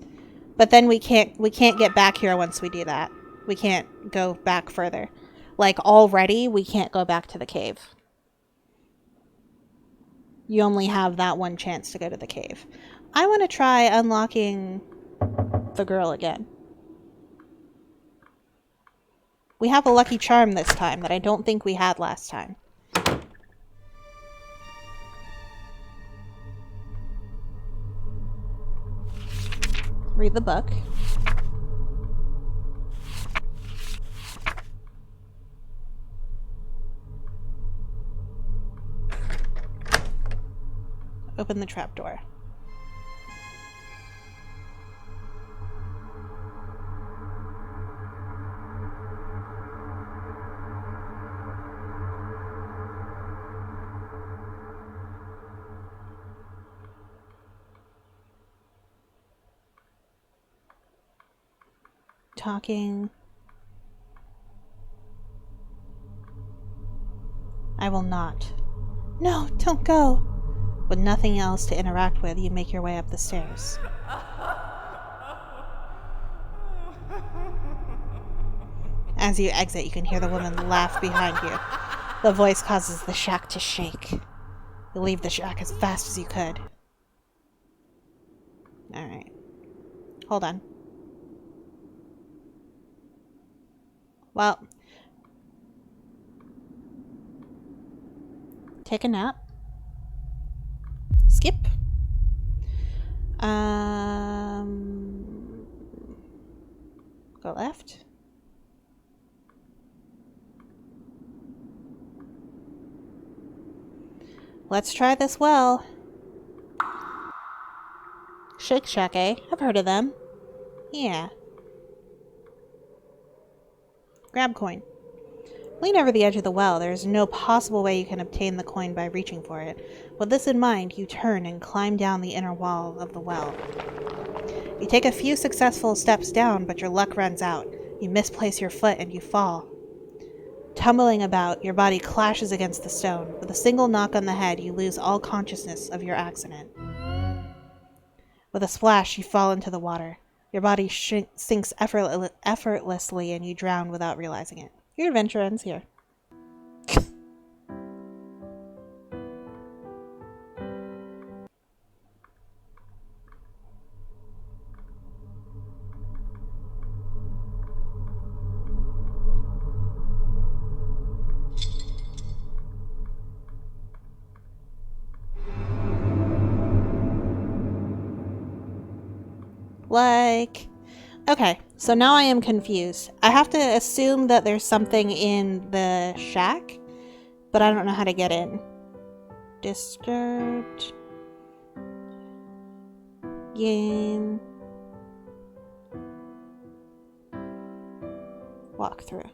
But then we can't get back here once we do that. We can't go back further. Like, already, we can't go back to the cave. You only have that one chance to go to the cave. I want to try unlocking the girl again. We have a lucky charm this time that I don't think we had last time. Read the book. Open the trapdoor. Talking. I will not. No, don't go. With nothing else to interact with, you make your way up the stairs. As you exit, you can hear the woman laugh behind you. The voice causes the shack to shake. You leave the shack as fast as you could. Alright. Hold on. Well. Take a nap. Skip. Go left. Let's try this well. Shake Shack, eh? I've heard of them. Yeah. Grab coin. Lean over the edge of the well. There is no possible way you can obtain the coin by reaching for it. With this in mind, you turn and climb down the inner wall of the well. You take a few successful steps down, but your luck runs out. You misplace your foot and you fall. Tumbling about, your body clashes against the stone. With a single knock on the head, you lose all consciousness of your accident. With a splash, you fall into the water. Your body sinks effortlessly and you drown without realizing it. Your adventure ends here. Okay, so now I am confused. I have to assume that there's something in the shack, but I don't know how to get in. Disturbed. Game. Walk through.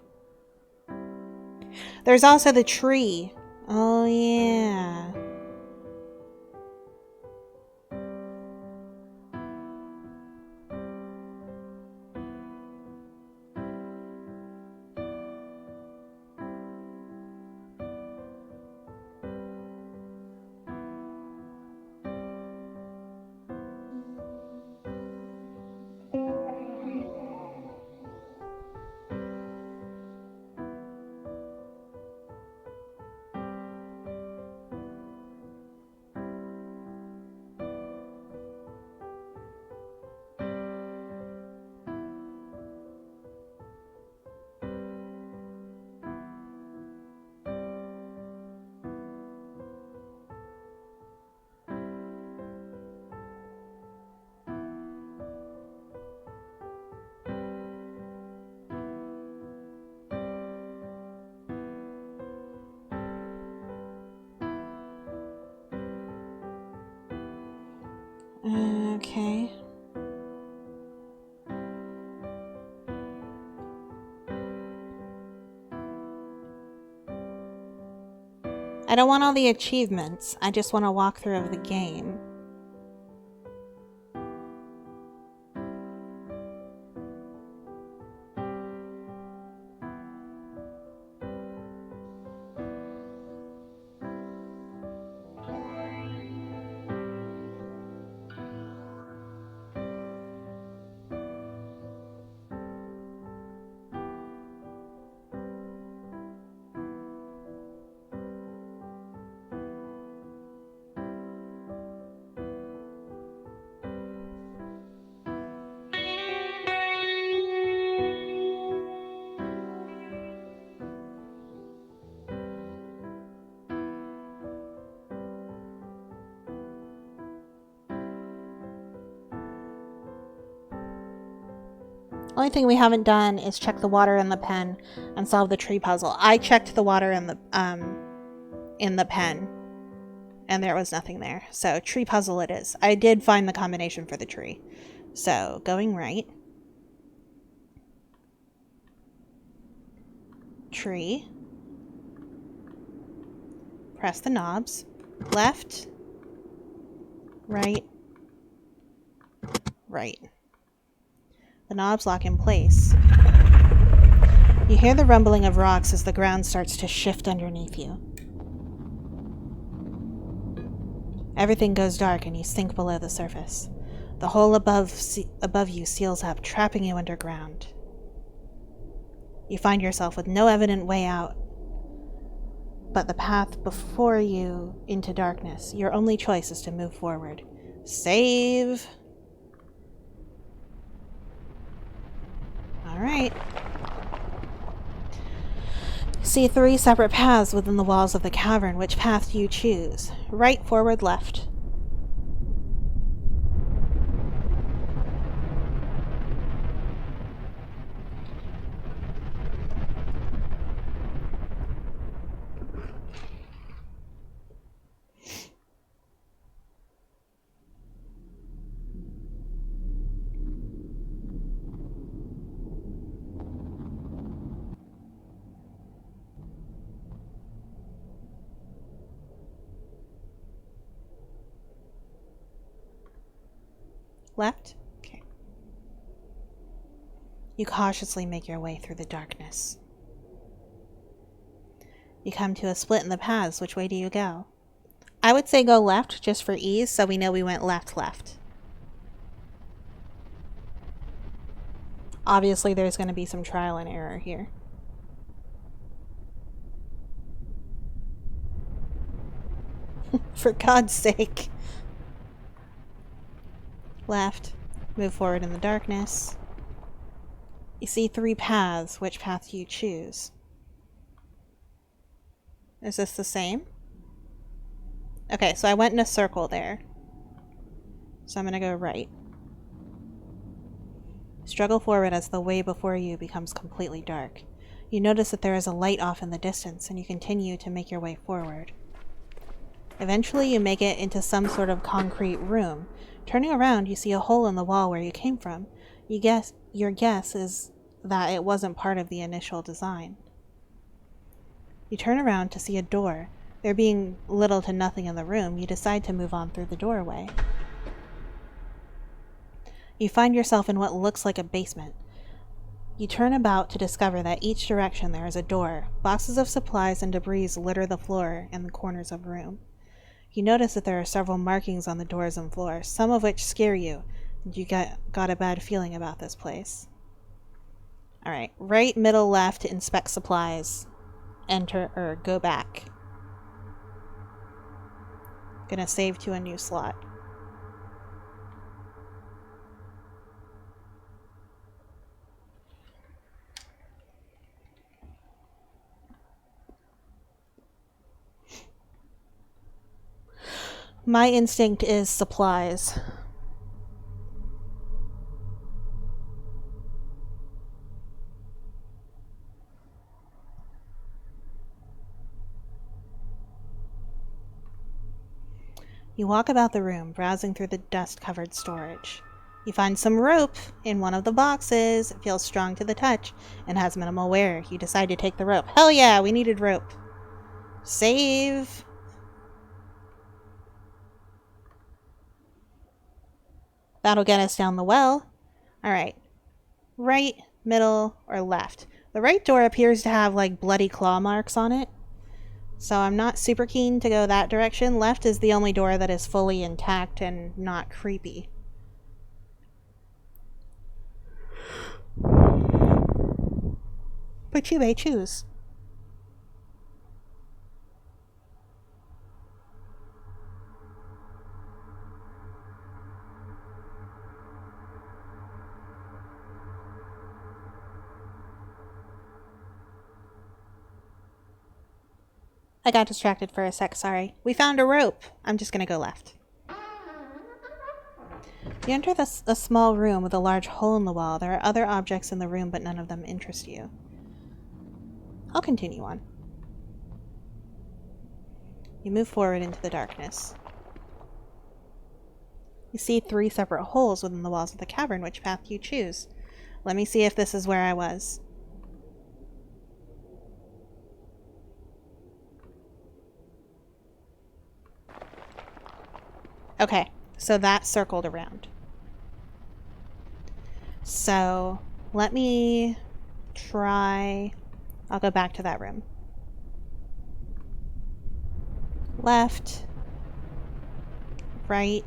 There's also the tree. Oh, yeah. Okay. I don't want all the achievements. I just want a walkthrough of the game. Only thing we haven't done is check the water in the pen and solve the tree puzzle. I checked the water in the pen, and there was nothing there. So tree puzzle it is. I did find the combination for the tree. So going right. Tree. Press the knobs. Left. Right. Right. The knobs lock in place. You hear the rumbling of rocks as the ground starts to shift underneath you. Everything goes dark and you sink below the surface. The hole above you seals up, trapping you underground. You find yourself with no evident way out, but the path before you into darkness. Your only choice is to move forward. Save! Alright. See 3 separate paths within the walls of the cavern. Which path do you choose? Right, forward, left. Left? Okay. You cautiously make your way through the darkness. You come to a split in the paths. Which way do you go? I would say go left, just for ease, so we know we went left. Obviously, there's going to be some trial and error here. For God's sake. Left. Move forward in the darkness. You see 3 paths. Which path do you choose? Is this the same? Okay, so I went in a circle there. So I'm going to go right. Struggle forward as the way before you becomes completely dark. You notice that there is a light off in the distance, and you continue to make your way forward. Eventually, you make it into some sort of concrete room. Turning around, you see a hole in the wall where you came from. Your guess is that it wasn't part of the initial design. You turn around to see a door. There being little to nothing in the room, you decide to move on through the doorway. You find yourself in what looks like a basement. You turn about to discover that each direction there is a door. Boxes of supplies and debris litter the floor and the corners of the room. You notice that there are several markings on the doors and floor, some of which scare you, and you got a bad feeling about this place. Alright, right, middle, left, inspect supplies. Enter, or go back. Gonna save to a new slot. My instinct is supplies. You walk about the room, browsing through the dust-covered storage. You find some rope in one of the boxes. It feels strong to the touch and has minimal wear. You decide to take the rope. Hell yeah, we needed rope. Save. That'll get us down the well. Alright. Right, middle, or left. The right door appears to have like bloody claw marks on it. So I'm not super keen to go that direction. Left is the only door that is fully intact and not creepy. But you may choose. I got distracted for a sec, sorry. We found a rope. I'm just gonna go left. You enter a small room with a large hole in the wall. There are other objects in the room, but none of them interest you. I'll continue on. You move forward into the darkness. You see 3 separate holes within the walls of the cavern. Which path do you choose? Let me see if this is where I was. Okay, so that circled around. So, let me try... I'll go back to that room. Left. Right.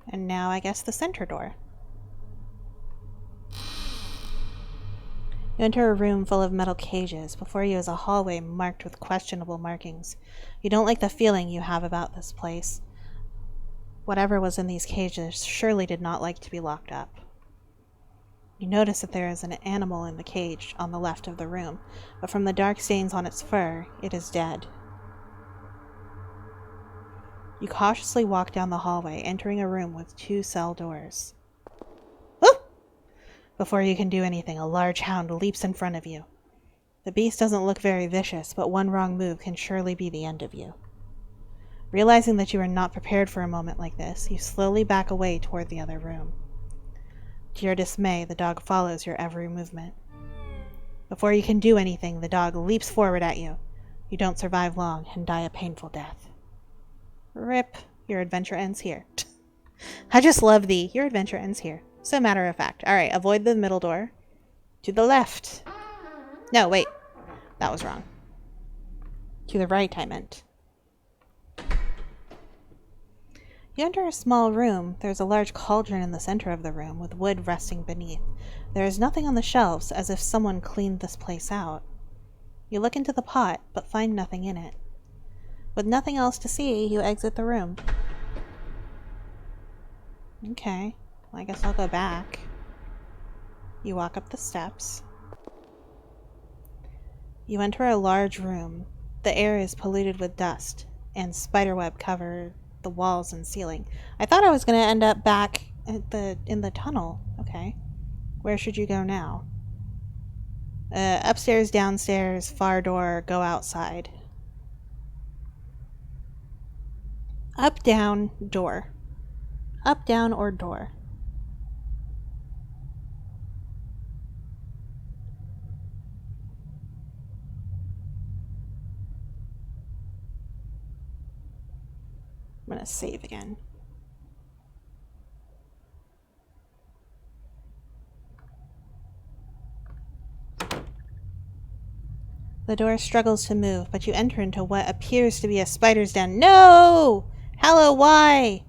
And now I guess the center door. You enter a room full of metal cages. Before you is a hallway marked with questionable markings. You don't like the feeling you have about this place. Whatever was in these cages surely did not like to be locked up. You notice that there is an animal in the cage on the left of the room, but from the dark stains on its fur, it is dead. You cautiously walk down the hallway, entering a room with 2 cell doors. Woo! Before you can do anything, a large hound leaps in front of you. The beast doesn't look very vicious, but one wrong move can surely be the end of you. Realizing that you are not prepared for a moment like this, you slowly back away toward the other room. To your dismay, the dog follows your every movement. Before you can do anything, the dog leaps forward at you. You don't survive long and die a painful death. Rip. Your adventure ends here. I just love the your adventure ends here. So matter of fact. Alright, avoid the middle door. To the left. No, wait. That was wrong. To the right, I meant. You enter a small room. There's a large cauldron in the center of the room, with wood resting beneath. There is nothing on the shelves, as if someone cleaned this place out. You look into the pot, but find nothing in it. With nothing else to see, you exit the room. Okay, well, I guess I'll go back. You walk up the steps. You enter a large room. The air is polluted with dust, and spiderweb cover the walls and ceiling. I thought I was going to end up back at in the tunnel. Okay. Where should you go now? Upstairs, downstairs, far door, go outside. Up, down, door. Up, down, or door. I'm going to save again. The door struggles to move, but you enter into what appears to be a spider's den. No! Hello, why?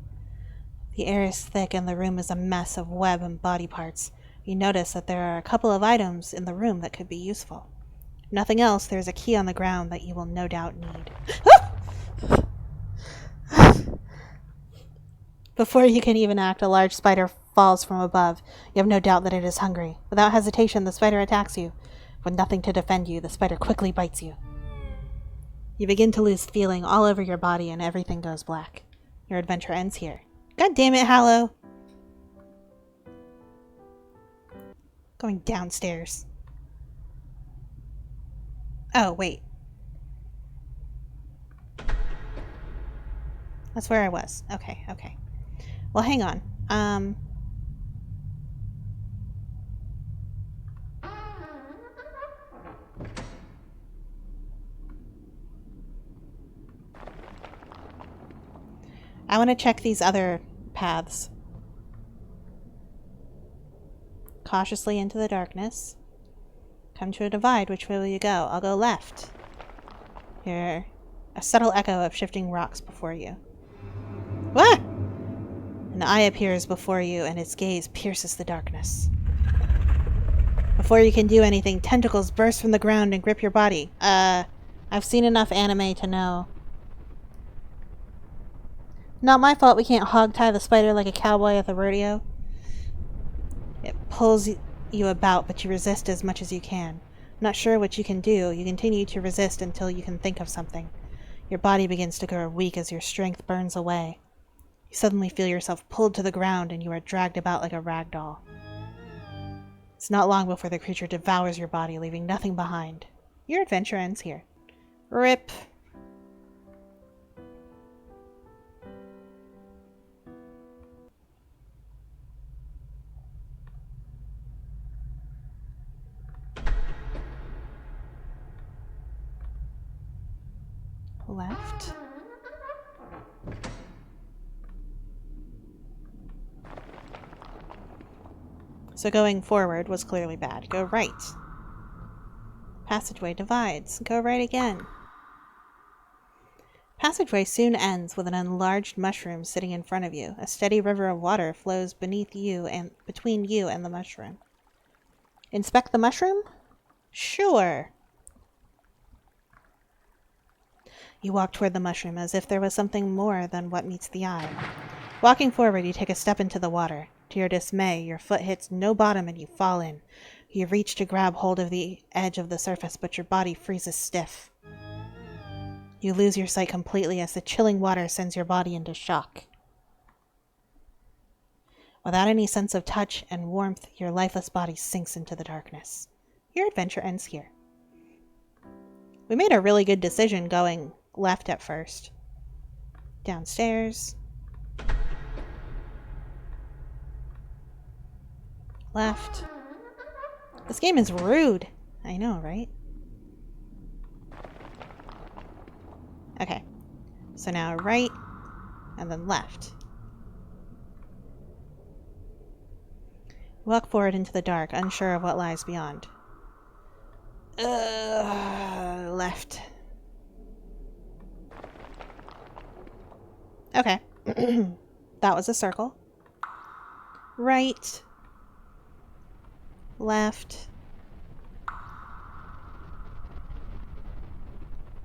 The air is thick and the room is a mess of web and body parts. You notice that there are a couple of items in the room that could be useful. If nothing else, there's a key on the ground that you will no doubt need. Before you can even act, a large spider falls from above. You have no doubt that it is hungry. Without hesitation, the spider attacks you. With nothing to defend you, the spider quickly bites you. You begin to lose feeling all over your body and everything goes black. Your adventure ends here. God damn it, Hallow! Going downstairs. Oh, wait. That's where I was. Okay, okay. Well, hang on. I want to check these other paths. Cautiously into the darkness. Come to a divide. Which way will you go? I'll go left. Hear a subtle echo of shifting rocks before you. What? An eye appears before you, and its gaze pierces the darkness. Before you can do anything, tentacles burst from the ground and grip your body. I've seen enough anime to know. Not my fault we can't hog-tie the spider like a cowboy at the rodeo. It pulls you about, but you resist as much as you can. Not sure what you can do, you continue to resist until you can think of something. Your body begins to grow weak as your strength burns away. You suddenly feel yourself pulled to the ground and you are dragged about like a rag doll. It's not long before the creature devours your body, leaving nothing behind. Your adventure ends here. RIP. Left. So going forward was clearly bad. Go right. Passageway divides. Go right again. Passageway soon ends with an enlarged mushroom sitting in front of you. A steady river of water flows beneath you and between you and the mushroom. Inspect the mushroom? Sure. You walk toward the mushroom as if there was something more than what meets the eye. Walking forward, you take a step into the water. To your dismay, your foot hits no bottom and you fall in. You reach to grab hold of the edge of the surface, but your body freezes stiff. You lose your sight completely as the chilling water sends your body into shock. Without any sense of touch and warmth, your lifeless body sinks into the darkness. Your adventure ends here. We made a really good decision going left at first. Downstairs. Left. This game is rude. I know, right? Okay. So now right, and then left. Walk forward into the dark, unsure of what lies beyond. Left. Okay. That was a circle. Right. Left.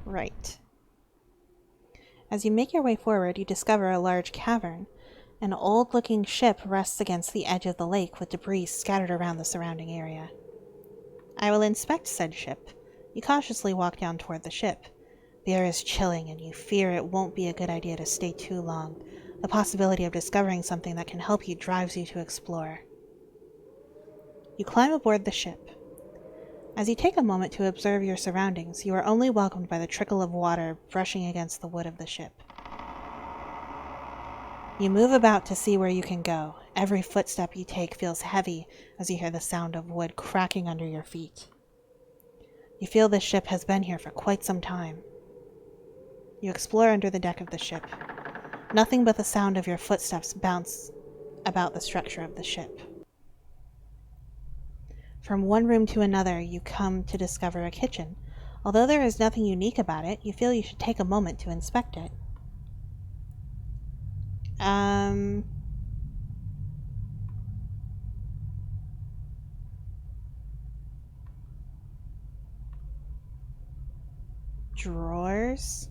Right. As you make your way forward, you discover a large cavern. An old-looking ship rests against the edge of the lake with debris scattered around the surrounding area. I will inspect said ship. You cautiously walk down toward the ship. The air is chilling and you fear it won't be a good idea to stay too long. The possibility of discovering something that can help you drives you to explore. You climb aboard the ship. As you take a moment to observe your surroundings, you are only welcomed by the trickle of water brushing against the wood of the ship. You move about to see where you can go. Every footstep you take feels heavy as you hear the sound of wood cracking under your feet. You feel this ship has been here for quite some time. You explore under the deck of the ship. Nothing but the sound of your footsteps bounce about the structure of the ship. From one room to another, you come to discover a kitchen. Although there is nothing unique about it, you feel you should take a moment to inspect it. Drawers?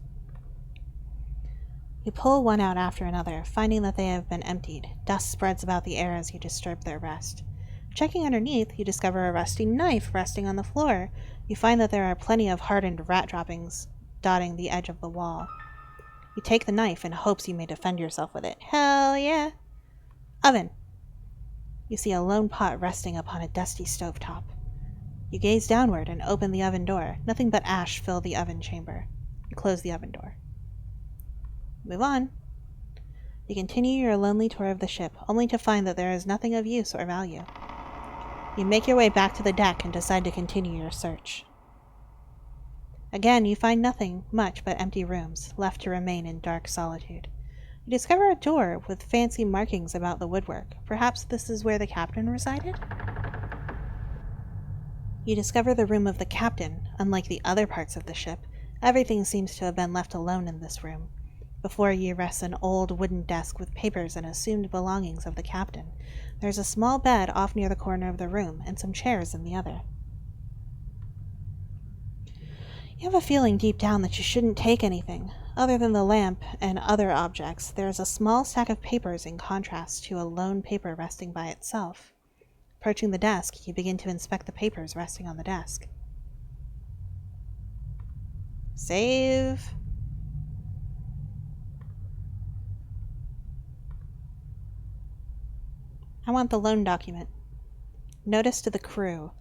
You pull one out after another, finding that they have been emptied. Dust spreads about the air as you disturb their rest. Checking underneath, you discover a rusty knife resting on the floor. You find that there are plenty of hardened rat droppings dotting the edge of the wall. You take the knife in hopes you may defend yourself with it. Hell yeah! Oven. You see a lone pot resting upon a dusty stovetop. You gaze downward and open the oven door. Nothing but ash fill the oven chamber. You close the oven door. Move on. You continue your lonely tour of the ship, only to find that there is nothing of use or value. You make your way back to the deck and decide to continue your search. Again, you find nothing much but empty rooms, left to remain in dark solitude. You discover a door with fancy markings about the woodwork. Perhaps this is where the captain resided? You discover the room of the captain. Unlike the other parts of the ship, everything seems to have been left alone in this room. Before you rests an old wooden desk with papers and assumed belongings of the captain. There's a small bed off near the corner of the room, and some chairs in the other. You have a feeling deep down that you shouldn't take anything. Other than the lamp and other objects, there is a small stack of papers in contrast to a lone paper resting by itself. Approaching the desk, you begin to inspect the papers resting on the desk. Save. I want the loan document. Notice to the crew.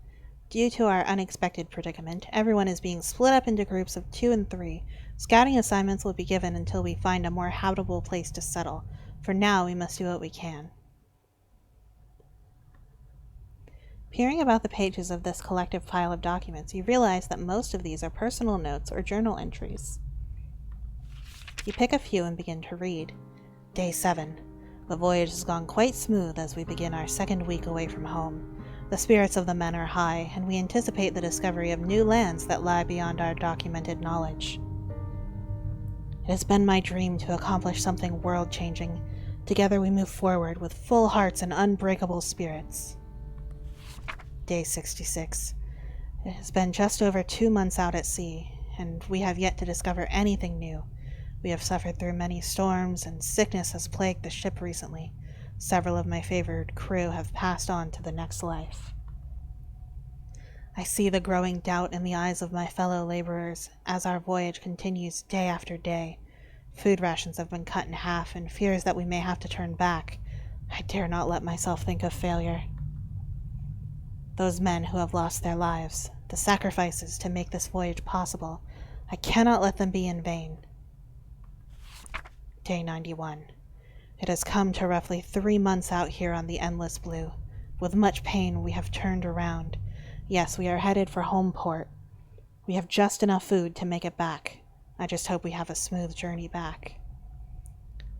Due to our unexpected predicament, everyone is being split up into groups of 2 and 3. Scouting assignments will be given until we find a more habitable place to settle. For now, we must do what we can. Peering about the pages of this collective pile of documents, you realize that most of these are personal notes or journal entries. You pick a few and begin to read. Day 7. The voyage has gone quite smooth as we begin our second week away from home. The spirits of the men are high, and we anticipate the discovery of new lands that lie beyond our documented knowledge. It has been my dream to accomplish something world-changing. Together we move forward with full hearts and unbreakable spirits. Day 66. It has been just over 2 months out at sea, and we have yet to discover anything new. We have suffered through many storms, and sickness has plagued the ship recently. Several of my favored crew have passed on to the next life. I see the growing doubt in the eyes of my fellow laborers as our voyage continues day after day. Food rations have been cut in half, and fears that we may have to turn back. I dare not let myself think of failure. Those men who have lost their lives, the sacrifices to make this voyage possible, I cannot let them be in vain. Day 91. It has come to roughly 3 months out here on the endless blue. With much pain, we have turned around. Yes, we are headed for home port. We have just enough food to make it back. I just hope we have a smooth journey back.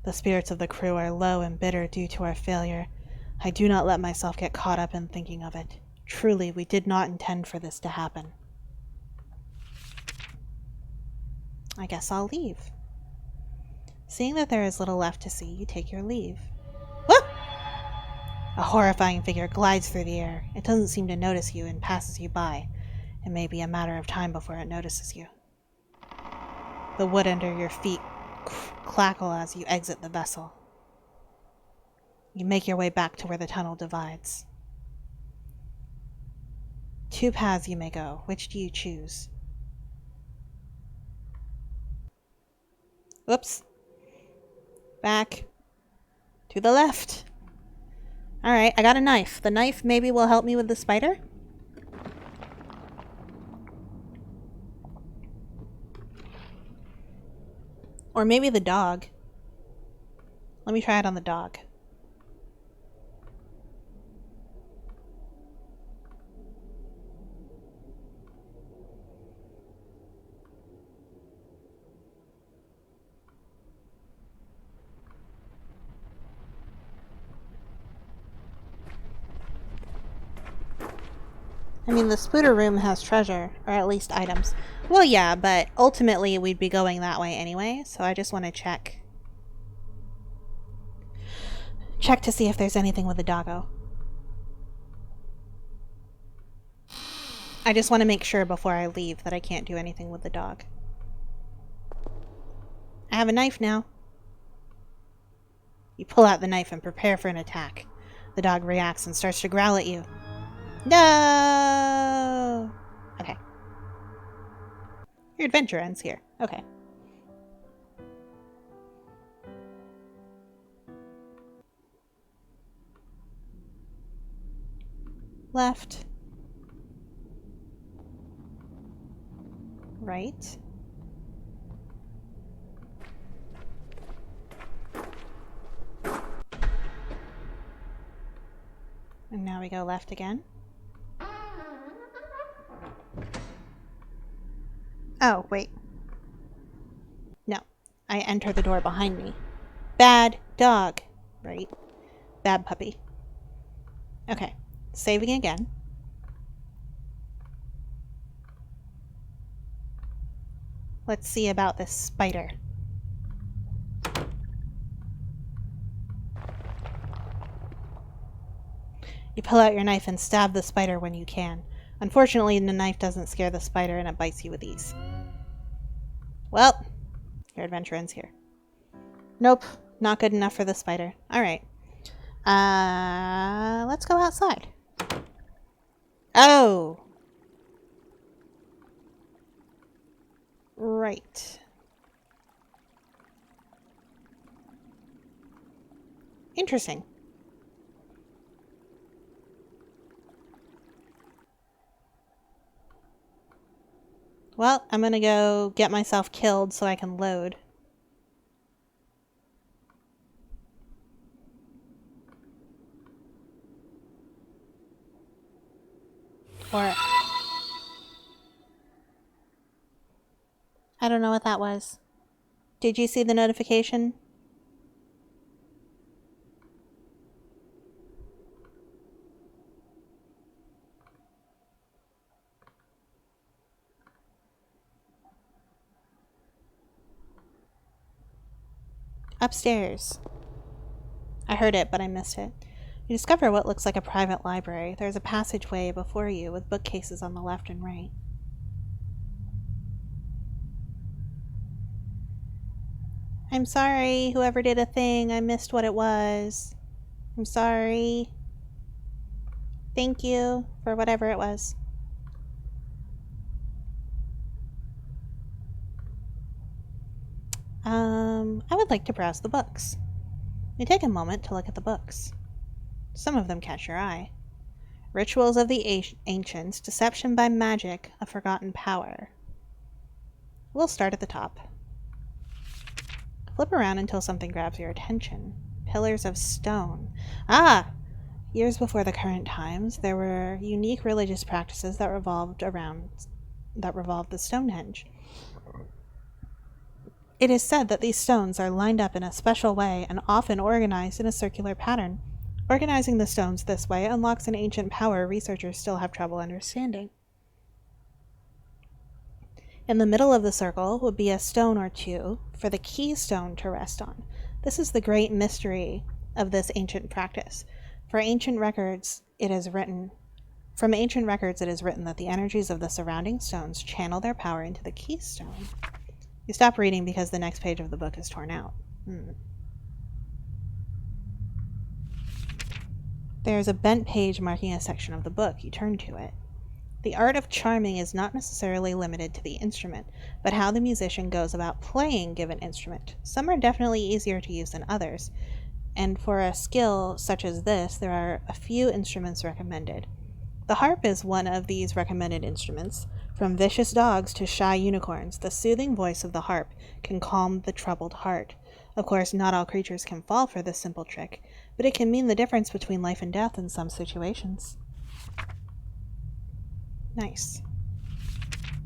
The spirits of the crew are low and bitter due to our failure. I do not let myself get caught up in thinking of it. Truly, we did not intend for this to happen. I guess I'll leave. Seeing that there is little left to see, you take your leave. Whoop! A horrifying figure glides through the air. It doesn't seem to notice you and passes you by. It may be a matter of time before it notices you. The wood under your feet crackle as you exit the vessel. You make your way back to where the tunnel divides. 2 paths you may go. Which do you choose? Whoops. Back. To the left. Alright, I got a knife. The knife maybe will help me with the spider? Or maybe the dog. Let me try it on the dog. I mean, the spooter room has treasure, or at least items. Well, yeah, but ultimately we'd be going that way anyway, so I just want to check. Check to see if there's anything with the doggo. I just want to make sure before I leave that I can't do anything with the dog. I have a knife now. You pull out the knife and prepare for an attack. The dog reacts and starts to growl at you. No! Okay. Your adventure ends here. Okay. Left. Right. And now we go left again. Oh, wait. No. I enter the door behind me. Bad dog. Right. Bad puppy. Okay. Saving again. Let's see about this spider. You pull out your knife and stab the spider when you can. Unfortunately, the knife doesn't scare the spider and it bites you with ease. Well, your adventure ends here. Nope, not good enough for the spider. Alright. Let's go outside. Oh! Right. Interesting. Well, I'm gonna go get myself killed so I can load. Or... I don't know what that was. Did you see the notification? Upstairs. I heard it, but I missed it. You discover what looks like a private library. There's a passageway before you with bookcases on the left and right. I'm sorry, whoever did a thing. I missed what it was. I'm sorry. Thank you for whatever it was. I would like to browse the books. You take a moment to look at the books. Some of them catch your eye. Rituals of the Ancients, Deception by Magic, A Forgotten Power. We'll start at the top. Flip around until something grabs your attention. Pillars of Stone. Ah! Years before the current times, there were unique religious practices that revolved the Stonehenge. It is said that these stones are lined up in a special way and often organized in a circular pattern. Organizing the stones this way unlocks an ancient power researchers still have trouble understanding. In the middle of the circle would be a stone or two for the keystone to rest on. This is the great mystery of this ancient practice. From ancient records, it is written that the energies of the surrounding stones channel their power into the keystone. You stop reading because the next page of the book is torn out. There's a bent page marking a section of the book. You turn to it. The art of charming is not necessarily limited to the instrument, but how the musician goes about playing given instrument. Some are definitely easier to use than others, and for a skill such as this, there are a few instruments recommended. The harp is one of these recommended instruments. From vicious dogs to shy unicorns, the soothing voice of the harp can calm the troubled heart. Of course, not all creatures can fall for this simple trick, but it can mean the difference between life and death in some situations. Nice.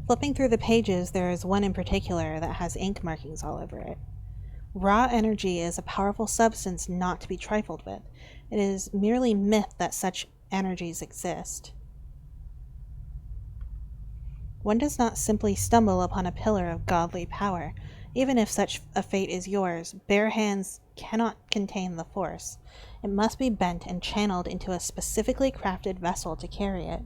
Flipping through the pages, there is one in particular that has ink markings all over it. Raw energy is a powerful substance not to be trifled with. It is merely myth that such energies exist. One does not simply stumble upon a pillar of godly power. Even if such a fate is yours, bare hands cannot contain the force. It must be bent and channeled into a specifically crafted vessel to carry it.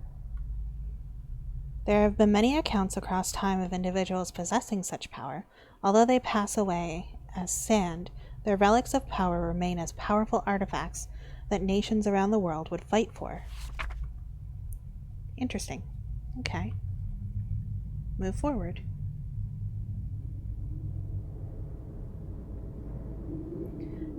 There have been many accounts across time of individuals possessing such power. Although they pass away as sand, their relics of power remain as powerful artifacts that nations around the world would fight for. Interesting. Okay. Move forward.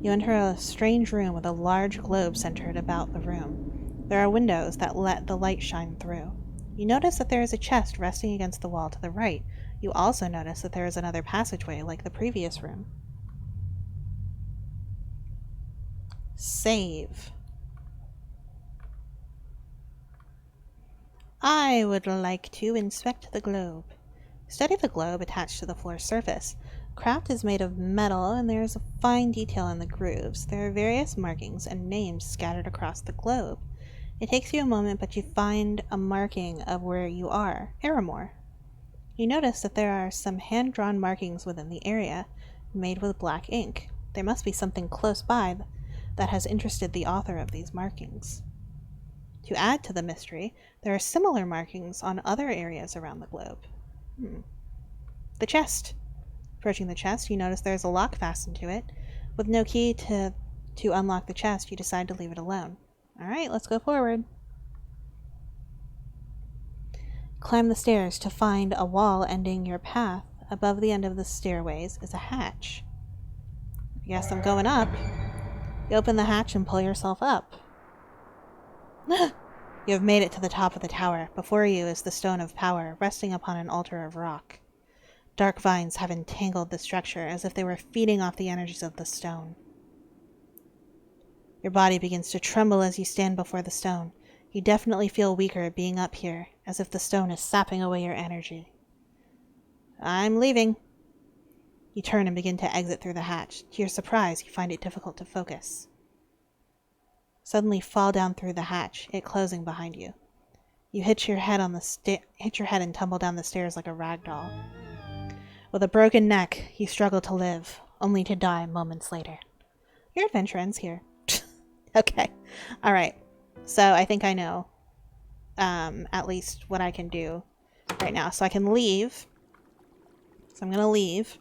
You enter a strange room with a large globe centered about the room. There are windows that let the light shine through. You notice that there is a chest resting against the wall to the right. You also notice that there is another passageway like the previous room. Save. I would like to inspect the globe. Study the globe attached to the floor surface. Craft is made of metal and there is a fine detail in the grooves. There are various markings and names scattered across the globe. It takes you a moment, but you find a marking of where you are, Aramore. You notice that there are some hand-drawn markings within the area, made with black ink. There must be something close by that has interested the author of these markings. To add to the mystery, there are similar markings on other areas around the globe. The chest. Approaching the chest, you notice there is a lock fastened to it. With no key to unlock the chest, you decide to leave it alone. Alright, let's go forward. Climb the stairs to find a wall ending your path above the end of the stairways, is a hatch. Yes, I'm going up. You open the hatch and pull yourself up. You have made it to the top of the tower. Before you is the Stone of Power, resting upon an altar of rock. Dark vines have entangled the structure, as if they were feeding off the energies of the stone. Your body begins to tremble as you stand before the stone. You definitely feel weaker being up here, as if the stone is sapping away your energy. I'm leaving. You turn and begin to exit through the hatch. To your surprise, you find it difficult to focus. Suddenly fall down through the hatch, it closing behind you. You hit your head and tumble down the stairs like a rag doll. With a broken neck, you struggle to live, only to die moments later. Your adventure ends here. Okay. Alright. So I think I know at least what I can do right now. So I can leave. So I'm going to leave.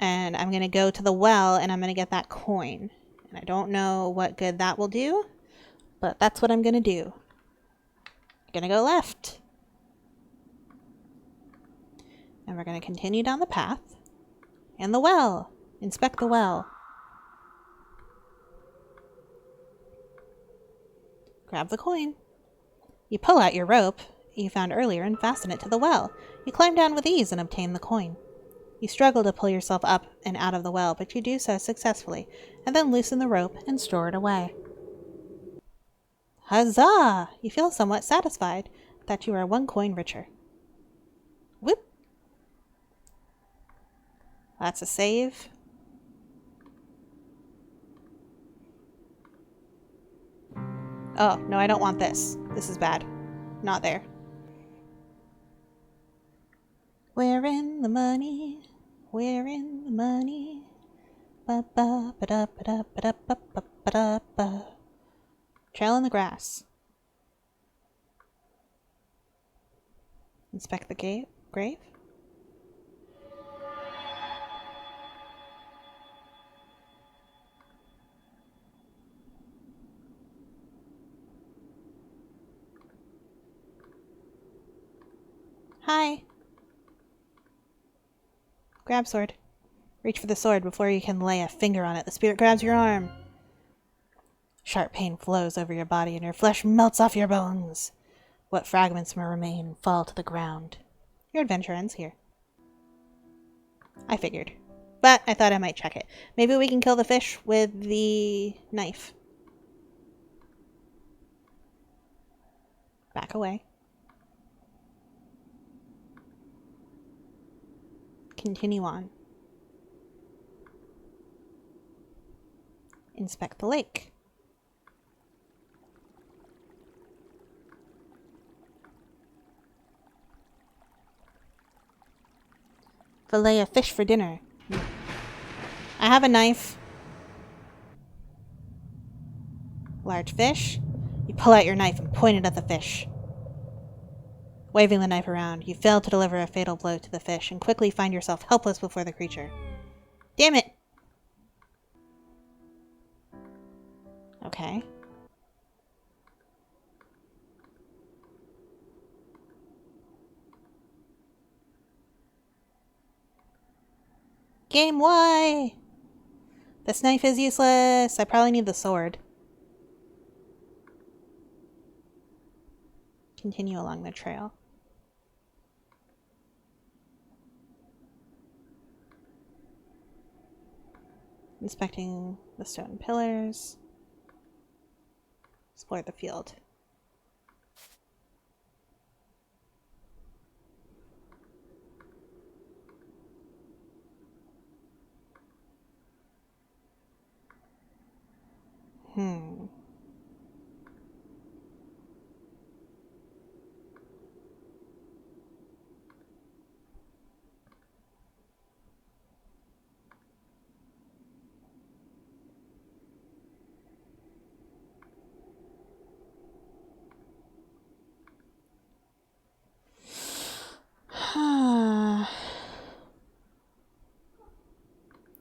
And I'm going to go to the well and I'm going to get that coin. And I don't know what good that will do, but that's what I'm going to do. I'm going to go left. And we're going to continue down the path. And the well. Inspect the well. Grab the coin. You pull out your rope you found earlier and fasten it to the well. You climb down with ease and obtain the coin. You struggle to pull yourself up and out of the well, but you do so successfully, and then loosen the rope and store it away. Huzzah! You feel somewhat satisfied that you are 1 coin richer. Whoop! That's a save. Oh, no, I don't want this. This is bad. Not there. We're in the money. We're in the money. Ba-ba-ba-da-ba-da-ba-da-ba-ba-ba-ba. Trail in the grass. Inspect the grave. Hi. Grab sword. Reach for the sword before you can lay a finger on it. The spirit grabs your arm. Sharp pain flows over your body and your flesh melts off your bones. What fragments may remain fall to the ground. Your adventure ends here. I figured. But I thought I might check it. Maybe we can kill the fish with the knife. Back away. Continue on. Inspect the lake. Fillet a fish for dinner. I have a knife. Large fish. You pull out your knife and point it at the fish. Waving the knife around, you fail to deliver a fatal blow to the fish and quickly find yourself helpless before the creature. Damn it! Okay. Game Y! This knife is useless. I probably need the sword. Continue along the trail. Inspecting the stone pillars. Explore the field.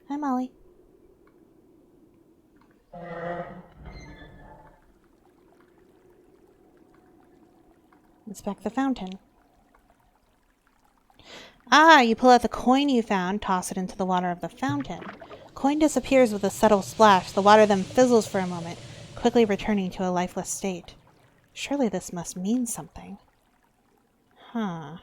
Hi, Molly. Inspect the fountain. Ah, you pull out the coin you found, toss it into the water of the fountain. Coin disappears with a subtle splash. The water then fizzles for a moment, quickly returning to a lifeless state. Surely this must mean something. Huh.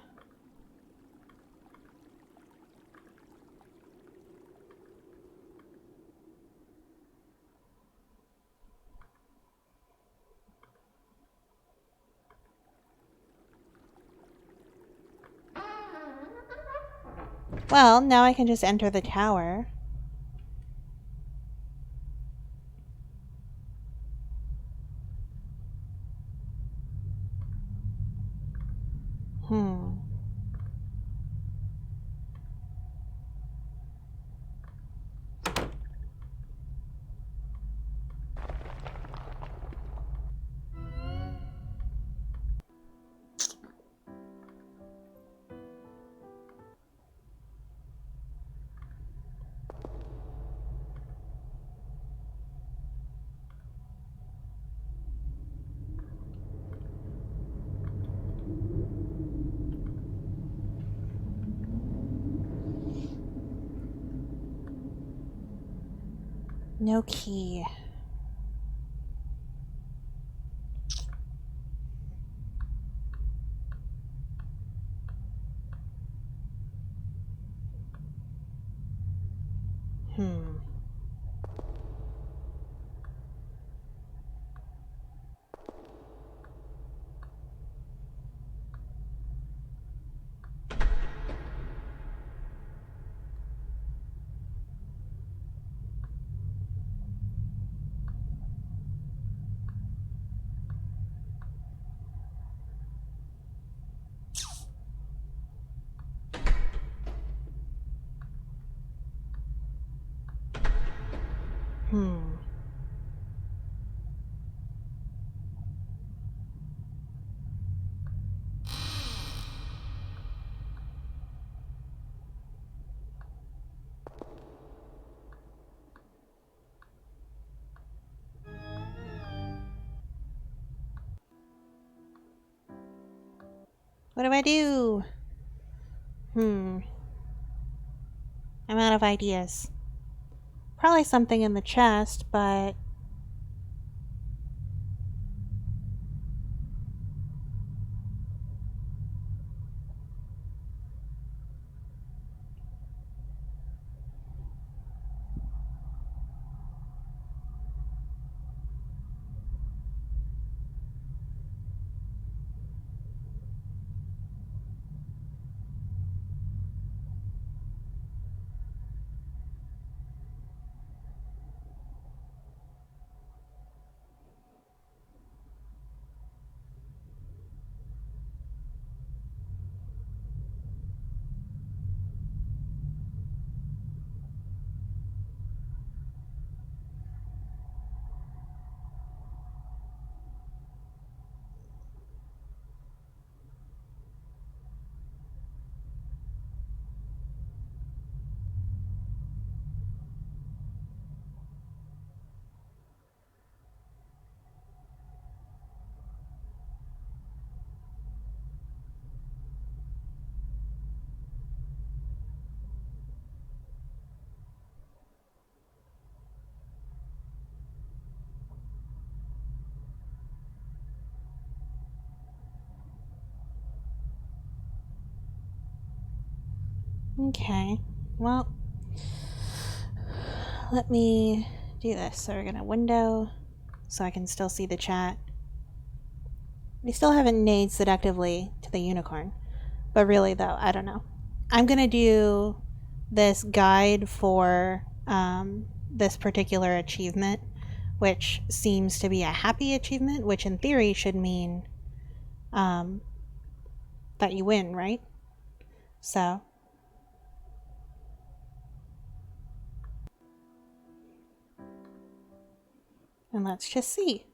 Well, now I can just enter the tower. Hmm. No key. Hmm. Hmm. What do I do? I'm out of ideas. Probably something in the chest, but... Okay. Well, let me do this. So we're gonna window so I can still see the chat. We still haven't neighed seductively to the unicorn. But really, though, I don't know. I'm gonna do this guide for this particular achievement, which seems to be a happy achievement, which in theory should mean that you win, right? So, and let's just see.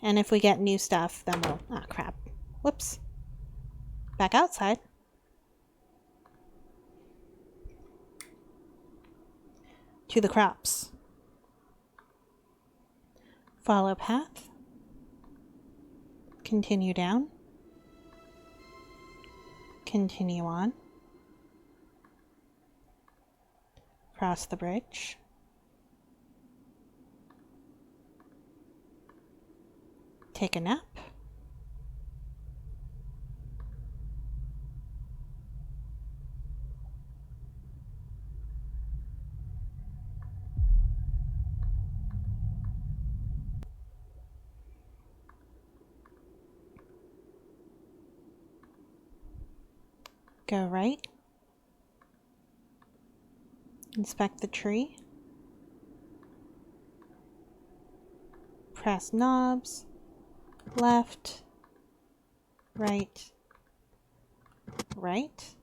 And if we get new stuff, then we'll... Ah, crap. Whoops. Back outside. To the crops. Follow path. Continue down. Continue on. Cross the bridge. Take a nap. Go right. Inspect the tree. Press knobs. Left. Right. Right.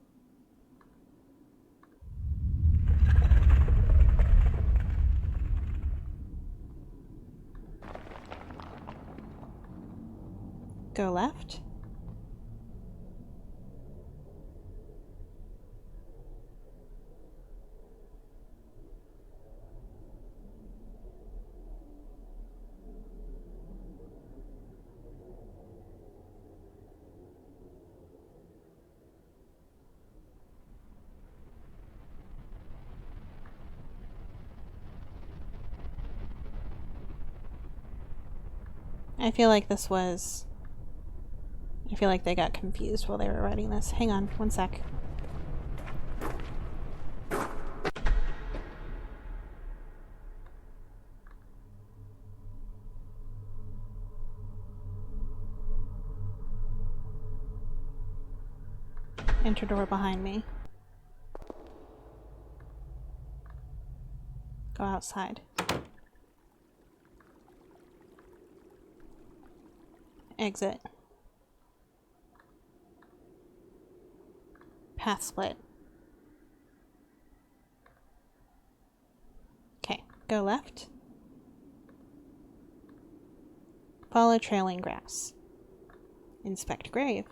Go left. I feel like they got confused while they were writing this. Hang on, one sec. Enter door behind me. Go outside. Exit. Path split. Okay, go left. Follow trailing grass. Inspect grave.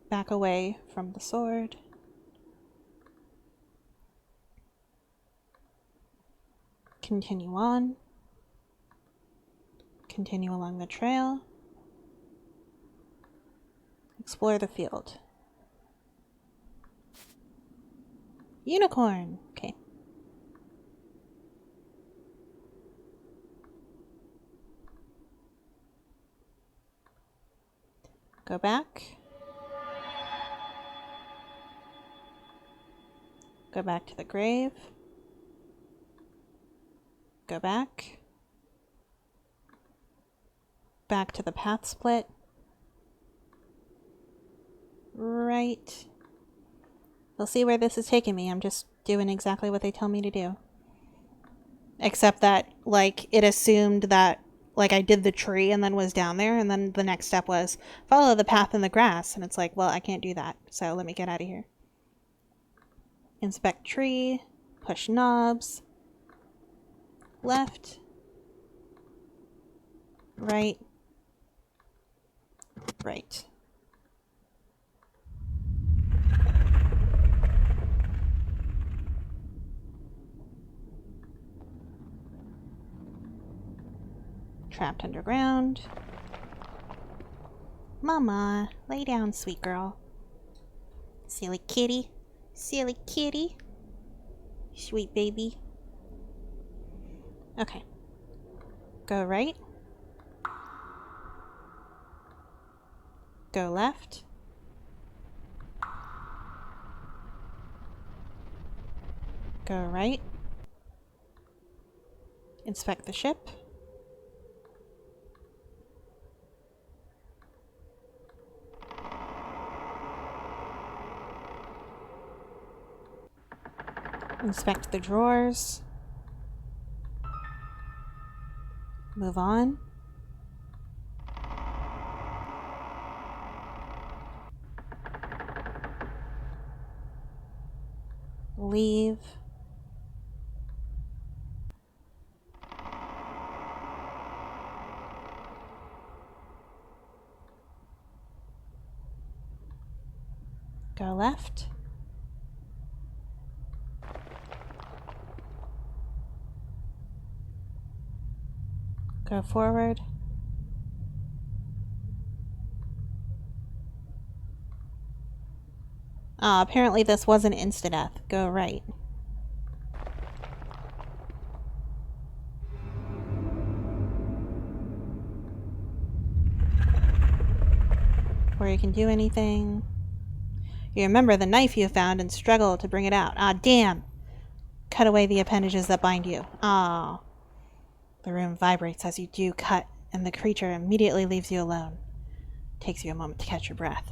Back away from the sword. Continue on. Continue along the trail. Explore the field. Unicorn! Okay. Go back. Go back to the grave. Go back. Back to the path split. Right. We'll see where this is taking me. I'm just doing exactly what they tell me to do. Except that, like, it assumed that, like, I did the tree and then was down there, and then the next step was follow the path in the grass. And it's like, well, I can't do that, so let me get out of here. Inspect tree. Push knobs. Left. Right. Right. Trapped underground. Mama, lay down, sweet girl. Silly kitty. Silly kitty. Sweet baby. Okay. Go right. Go left. Go right. Inspect the ship. Inspect the drawers. Move on. Leave. Go left. Go forward. Ah, apparently this wasn't insta-death. Go right. Before you can do anything. You remember the knife you found and struggle to bring it out. Ah, damn! Cut away the appendages that bind you. Ah. The room vibrates as you do cut, and the creature immediately leaves you alone. Takes you a moment to catch your breath.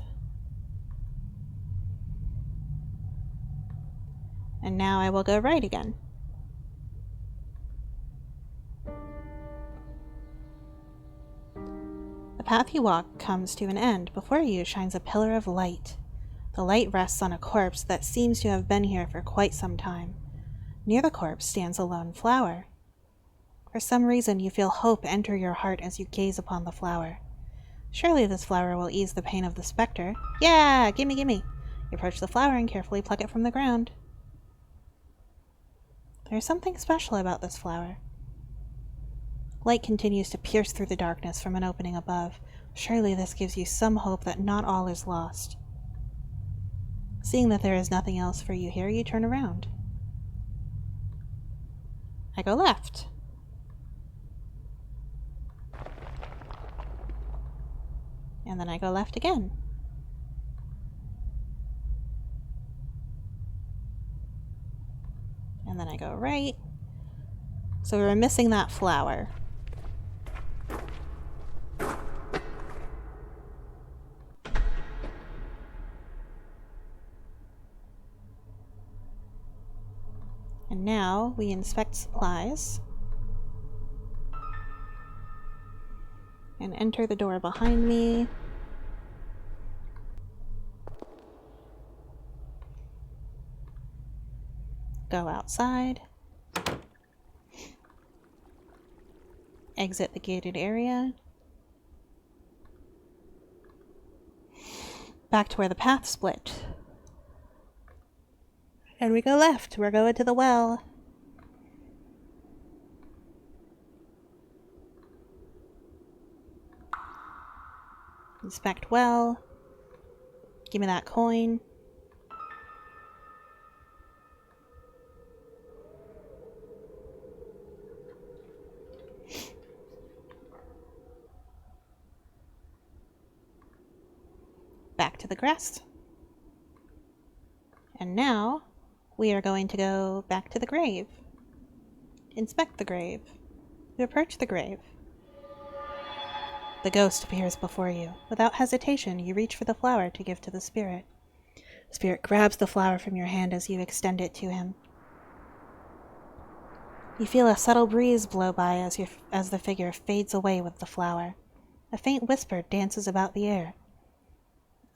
And now I will go right again. The path you walk comes to an end. Before you shines a pillar of light. The light rests on a corpse that seems to have been here for quite some time. Near the corpse stands a lone flower. For some reason, you feel hope enter your heart as you gaze upon the flower. Surely this flower will ease the pain of the specter. Yeah, gimme, gimme. You approach the flower and carefully pluck it from the ground. There's something special about this flower. Light continues to pierce through the darkness from an opening above. Surely this gives you some hope that not all is lost. Seeing that there is nothing else for you here, you turn around. I go left. And then I go left again. And then I go right. So we were missing that flower. And now we inspect supplies. And enter the door behind me. Go outside. Exit the gated area. Back to where the path split. And we go left. We're going to the well. Inspect well. Give me that coin. Back to the grass. And now we are going to go back to the grave. Inspect the grave. You approach the grave. The ghost appears before you. Without hesitation, you reach for the flower to give to the spirit. The spirit grabs the flower from your hand as you extend it to him. You feel a subtle breeze blow by as the figure fades away with the flower. A faint whisper dances about the air.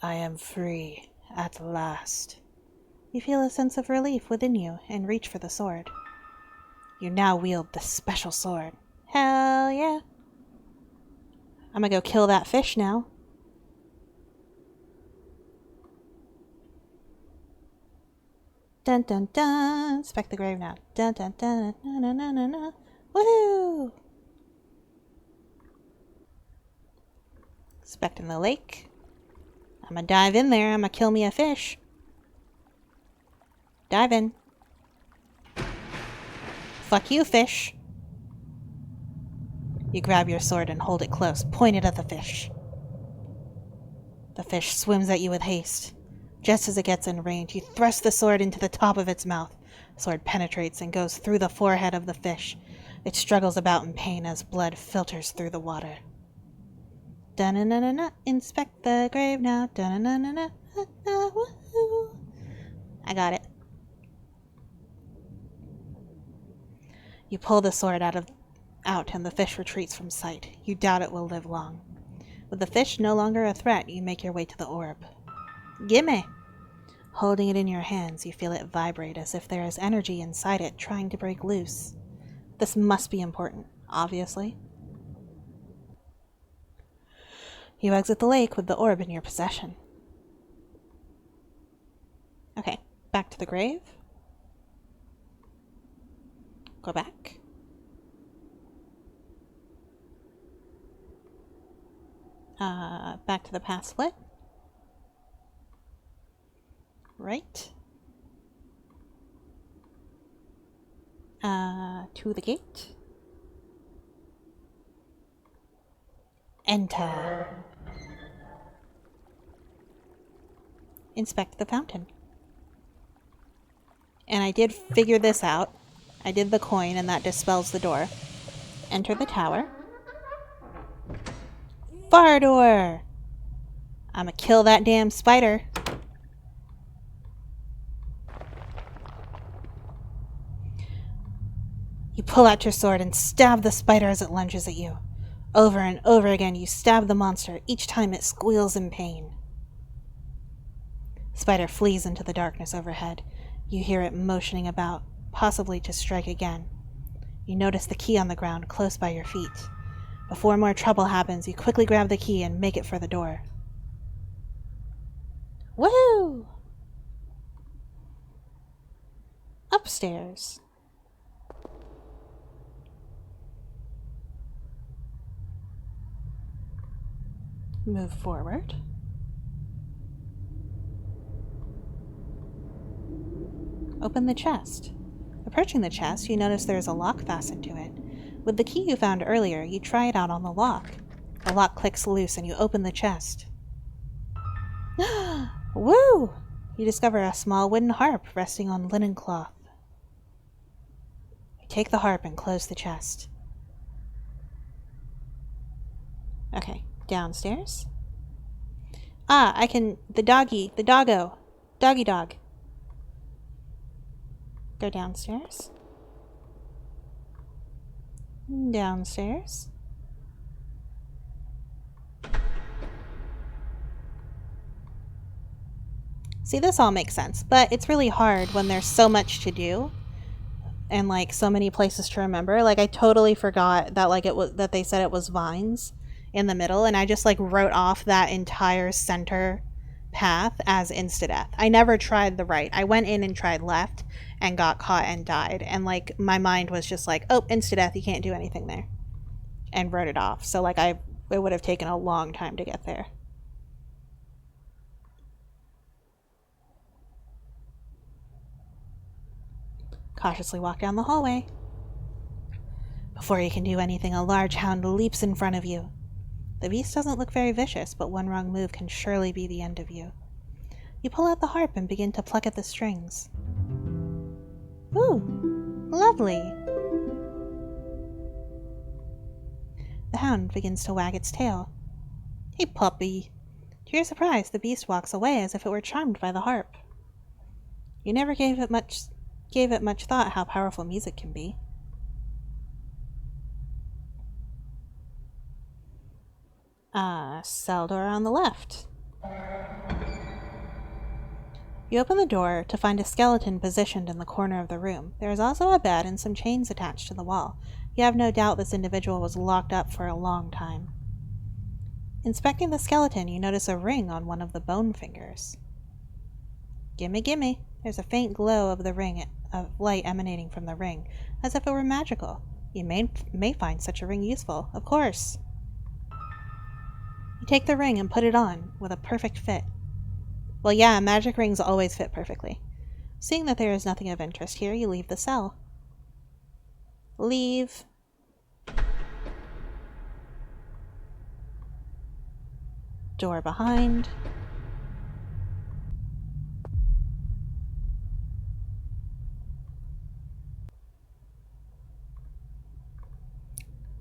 I am free, at last. You feel a sense of relief within you and reach for the sword. You now wield the special sword. Hell yeah! I'm gonna go kill that fish now. Dun dun dun! Inspect the grave now. Dun dun dun! Na na na na na! Woohoo! Inspecting the lake. I'm gonna dive in there. I'm gonna kill me a fish. Dive in. Fuck you, fish. You grab your sword and hold it close, pointed at the fish. The fish swims at you with haste. Just as it gets in range, you thrust the sword into the top of its mouth. The sword penetrates and goes through the forehead of the fish. It struggles about in pain as blood filters through the water. Dun-na-na-na-na, inspect the grave now. Dun-na-na-na-na, woohoo. I got it. You pull the sword out and the fish retreats from sight. You doubt it will live long. With the fish no longer a threat, you make your way to the orb. Gimme! Holding it in your hands, you feel it vibrate as if there is energy inside it trying to break loose. This must be important, obviously. You exit the lake with the orb in your possession. Okay, back to the grave. Go back. Back to the path split. Right. To the gate. Enter. Inspect the fountain. And I did figure this out. I did the coin, and that dispels the door. Enter the tower. Fire door! I'ma kill that damn spider. You pull out your sword and stab the spider as it lunges at you. Over and over again, you stab the monster. Each time it squeals in pain. Spider flees into the darkness overhead. You hear it motioning about, possibly to strike again. You notice the key on the ground close by your feet. Before more trouble happens, you quickly grab the key and make it for the door. Woohoo! Upstairs. Move forward. Open the chest. Approaching the chest, you notice there is a lock fastened to it. With the key you found earlier, you try it out on the lock. The lock clicks loose and you open the chest. Woo! You discover a small wooden harp resting on linen cloth. You take the harp and close the chest. Okay, downstairs. The doggy dog. Go downstairs. Downstairs. See, this all makes sense, but it's really hard when there's so much to do and like so many places to remember. Like I totally forgot that that they said it was vines in the middle, and I just like wrote off that entire center path as insta-death. I never tried the right. I went in and tried left and got caught and died, and like my mind was just like, oh, insta-death, you can't do anything there, and wrote it off. So like it would have taken a long time to get there. Cautiously walk down the hallway. Before you can do anything, a large hound leaps in front of you. The beast doesn't look very vicious, but one wrong move can surely be the end of you. You pull out the harp and begin to pluck at the strings. Ooh, lovely. The hound begins to wag its tail. Hey, puppy. To your surprise, the beast walks away as if it were charmed by the harp. You never gave it much thought how powerful music can be. Cell door on the left. You open the door to find a skeleton positioned in the corner of the room. There is also a bed and some chains attached to the wall. You have no doubt this individual was locked up for a long time. Inspecting the skeleton, you notice a ring on one of the bone fingers. Gimme, gimme. There's a faint glow of the ring, of light emanating from the ring, as if it were magical. You may find such a ring useful, of course. You take the ring and put it on, with a perfect fit. Well, yeah, magic rings always fit perfectly. Seeing that there is nothing of interest here, you leave the cell. Leave. Door behind.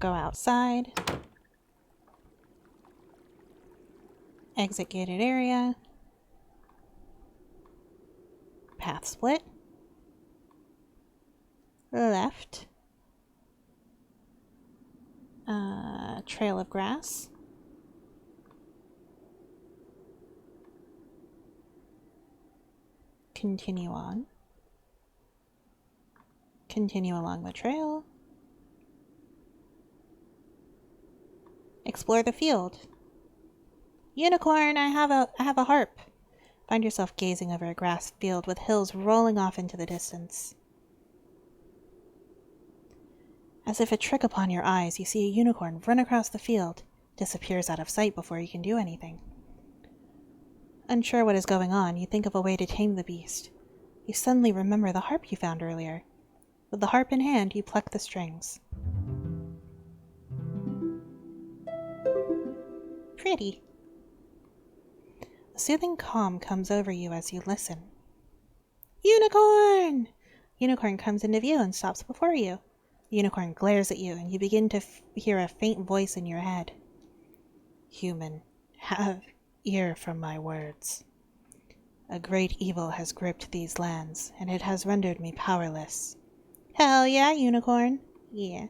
Go outside. Exit gated area. Path split. Left. Trail of grass. Continue on. Continue along the trail. Explore the field. Unicorn, I have a harp. Find yourself gazing over a grass field with hills rolling off into the distance. As if a trick upon your eyes, you see a unicorn run across the field. disappears out of sight before you can do anything. Unsure what is going on, you think of a way to tame the beast. You suddenly remember the harp you found earlier. With the harp in hand, you pluck the strings. Pretty. A soothing calm comes over you as you listen. Unicorn! Unicorn comes into view and stops before you. The unicorn glares at you, and you begin to hear a faint voice in your head. Human, have ear from my words. A great evil has gripped these lands, and it has rendered me powerless. Hell yeah, unicorn. Yeah.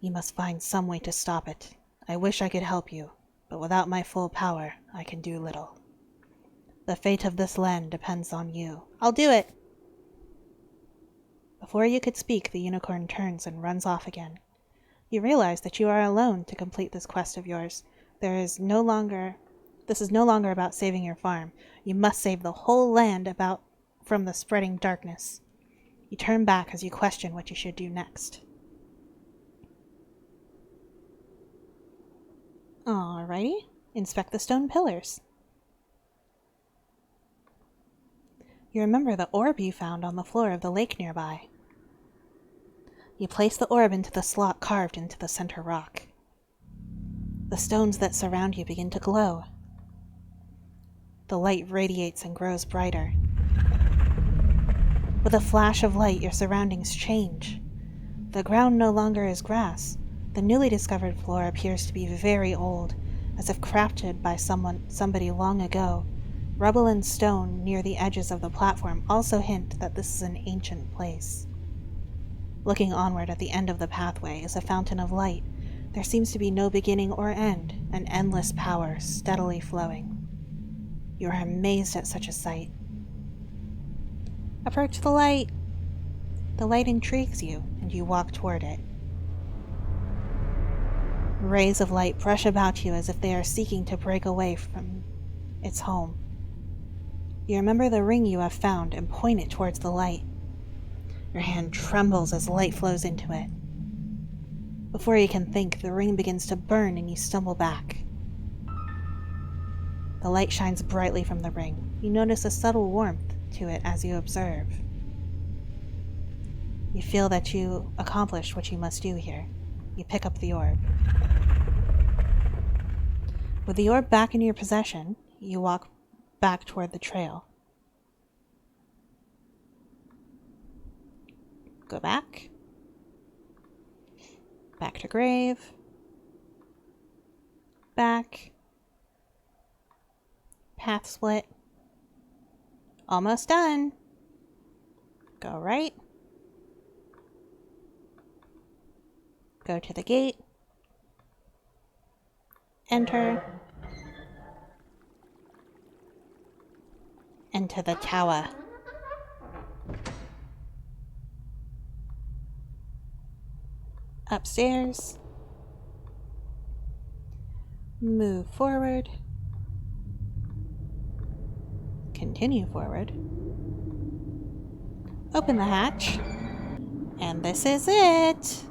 You must find some way to stop it. I wish I could help you, but without my full power, I can do little. The fate of this land depends on you. I'll do it! Before you could speak, the unicorn turns and runs off again. You realize that you are alone to complete this quest of yours. This is no longer about saving your farm. You must save the whole land from the spreading darkness. You turn back as you question what you should do next. Alrighty, inspect the stone pillars. You remember the orb you found on the floor of the lake nearby. You place the orb into the slot carved into the center rock. The stones that surround you begin to glow. The light radiates and grows brighter. With a flash of light, your surroundings change. The ground no longer is grass. The newly discovered floor appears to be very old, as if crafted by somebody long ago. Rubble and stone near the edges of the platform also hint that this is an ancient place. Looking onward at the end of the pathway is a fountain of light. There seems to be no beginning or end, an endless power steadily flowing. You are amazed at such a sight. Approach the light. The light intrigues you, and you walk toward it. Rays of light brush about you as if they are seeking to break away from its home. You remember the ring you have found and point it towards the light. Your hand trembles as light flows into it. Before you can think, the ring begins to burn and you stumble back. The light shines brightly from the ring. You notice a subtle warmth to it as you observe. You feel that you accomplished what you must do here. You pick up the orb. With the orb back in your possession, you walk back toward the trail. Go back. Back to grave. Back. Path split. Almost done. Go right. Go to the gate. Enter. Enter the tower. Upstairs. Move forward. Continue forward. Open the hatch. And this is it.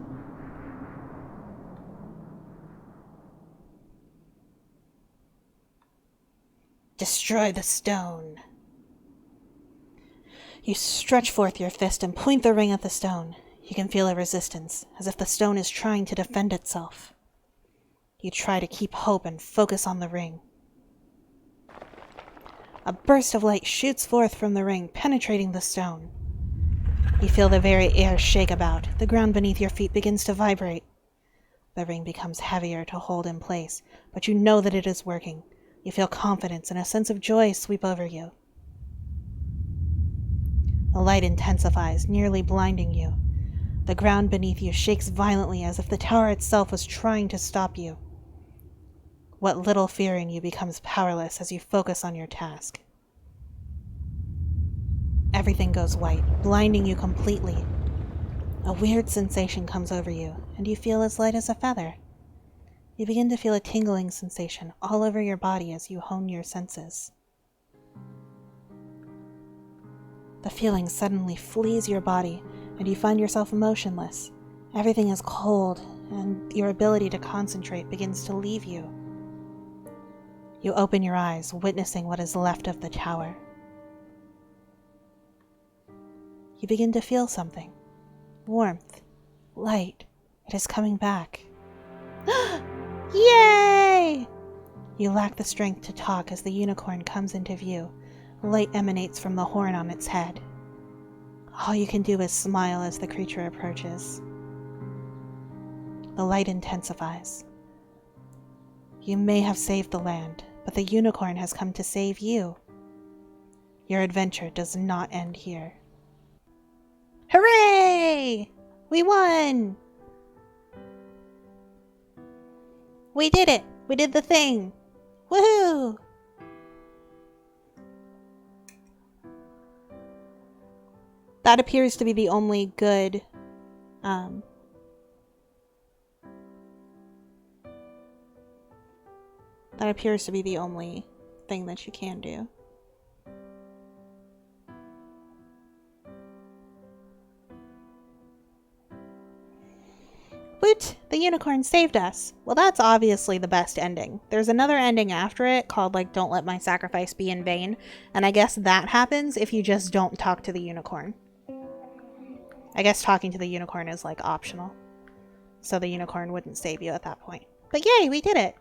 Destroy the stone. You stretch forth your fist and point the ring at the stone. You can feel a resistance, as if the stone is trying to defend itself. You try to keep hope and focus on the ring. A burst of light shoots forth from the ring, penetrating the stone. You feel the very air shake about. The ground beneath your feet begins to vibrate. The ring becomes heavier to hold in place, but you know that it is working. You feel confidence and a sense of joy sweep over you. The light intensifies, nearly blinding you. The ground beneath you shakes violently as if the tower itself was trying to stop you. What little fear in you becomes powerless as you focus on your task. Everything goes white, blinding you completely. A weird sensation comes over you, and you feel as light as a feather. You begin to feel a tingling sensation all over your body as you hone your senses. The feeling suddenly flees your body, and you find yourself motionless. Everything is cold and your ability to concentrate begins to leave you. You open your eyes, witnessing what is left of the tower. You begin to feel something. Warmth. Light. It is coming back. Yay! You lack the strength to talk as the unicorn comes into view. Light emanates from the horn on its head. All you can do is smile as the creature approaches. The light intensifies. You may have saved the land, but the unicorn has come to save you. Your adventure does not end here. Hooray! We won! We did it! We did the thing! Woohoo! That appears to be the only good, that appears to be the only thing that you can do. Woot! The unicorn saved us. Well, that's obviously the best ending. There's another ending after it called, like, Don't Let My Sacrifice Be in Vain. And I guess that happens if you just don't talk to the unicorn. I guess talking to the unicorn is, like, optional. So the unicorn wouldn't save you at that point. But yay, we did it!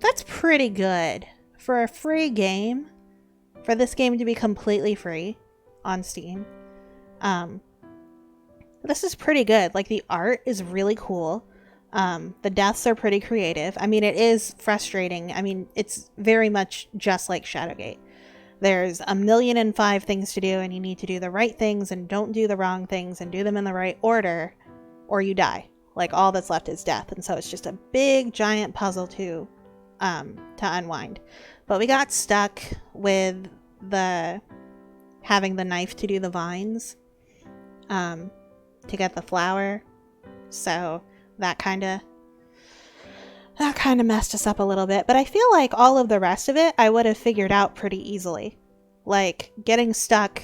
That's pretty good. For a free game, for this game to be completely free on Steam, this is pretty good. Like, the art is really cool. The deaths are pretty creative. I mean, it is frustrating. I mean, it's very much just like Shadowgate. There's 1,000,005 things to do, and you need to do the right things and don't do the wrong things and do them in the right order, or you die. Like, all that's left is death. And so it's just a big, giant puzzle to unwind. But we got stuck with having the knife to do the vines, to get the flower. So that kind of messed us up a little bit. But I feel like all of the rest of it I would have figured out pretty easily. Like, getting stuck,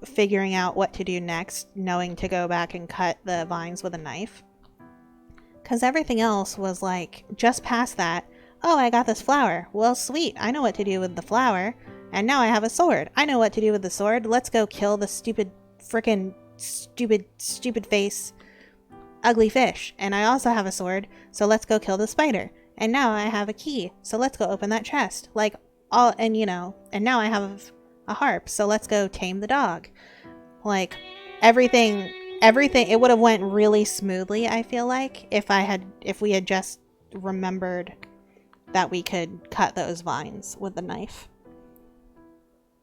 figuring out what to do next, knowing to go back and cut the vines with a knife. Because everything else was like, just past that, oh, I got this flower. Well, sweet. I know what to do with the flower. And now I have a sword. I know what to do with the sword. Let's go kill the stupid face ugly fish. And I also have a sword. So let's go kill the spider. And now I have a key. So let's go open that chest. Like, and now I have a harp. So let's go tame the dog. Like, everything, it would have went really smoothly, I feel like, if we had just remembered that we could cut those vines with the knife.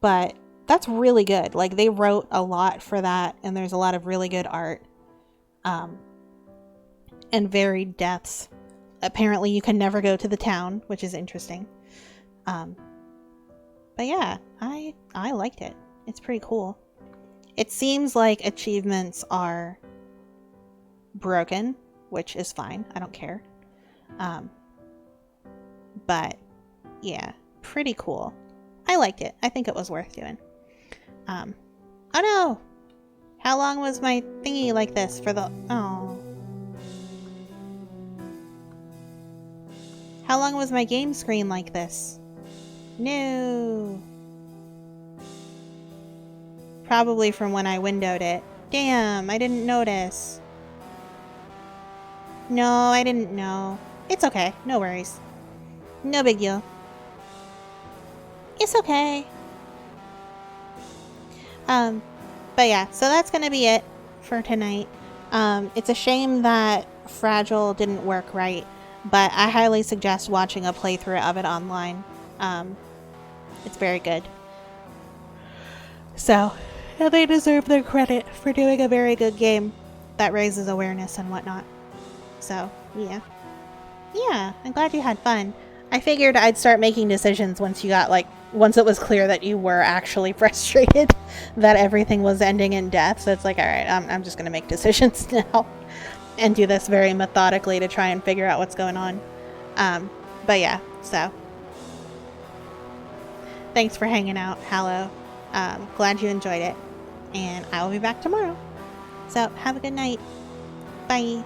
But that's really good. Like, they wrote a lot for that, and there's a lot of really good art, and varied deaths. Apparently you can never go to the town, which is interesting. But yeah, I liked it. It's pretty cool. It seems like achievements are broken, which is fine. I don't care. But yeah, pretty cool. I liked it. I think it was worth doing. Oh no! How long was my thingy like this for the... Oh. How long was my game screen like this? No. Probably from when I windowed it. Damn, I didn't notice. No, I didn't know. It's okay. No worries. No big deal. It's okay. But yeah, so that's gonna be it for tonight. It's a shame that Fragile didn't work right, but I highly suggest watching a playthrough of it online. It's very good. So, they deserve their credit for doing a very good game that raises awareness and whatnot. So, yeah. Yeah, I'm glad you had fun. I figured I'd start making decisions once it was clear that you were actually frustrated that everything was ending in death. So it's like, alright, I'm just going to make decisions now and do this very methodically to try and figure out what's going on. But yeah, so thanks for hanging out, Hallow. Glad you enjoyed it, and I will be back tomorrow. So have a good night. Bye.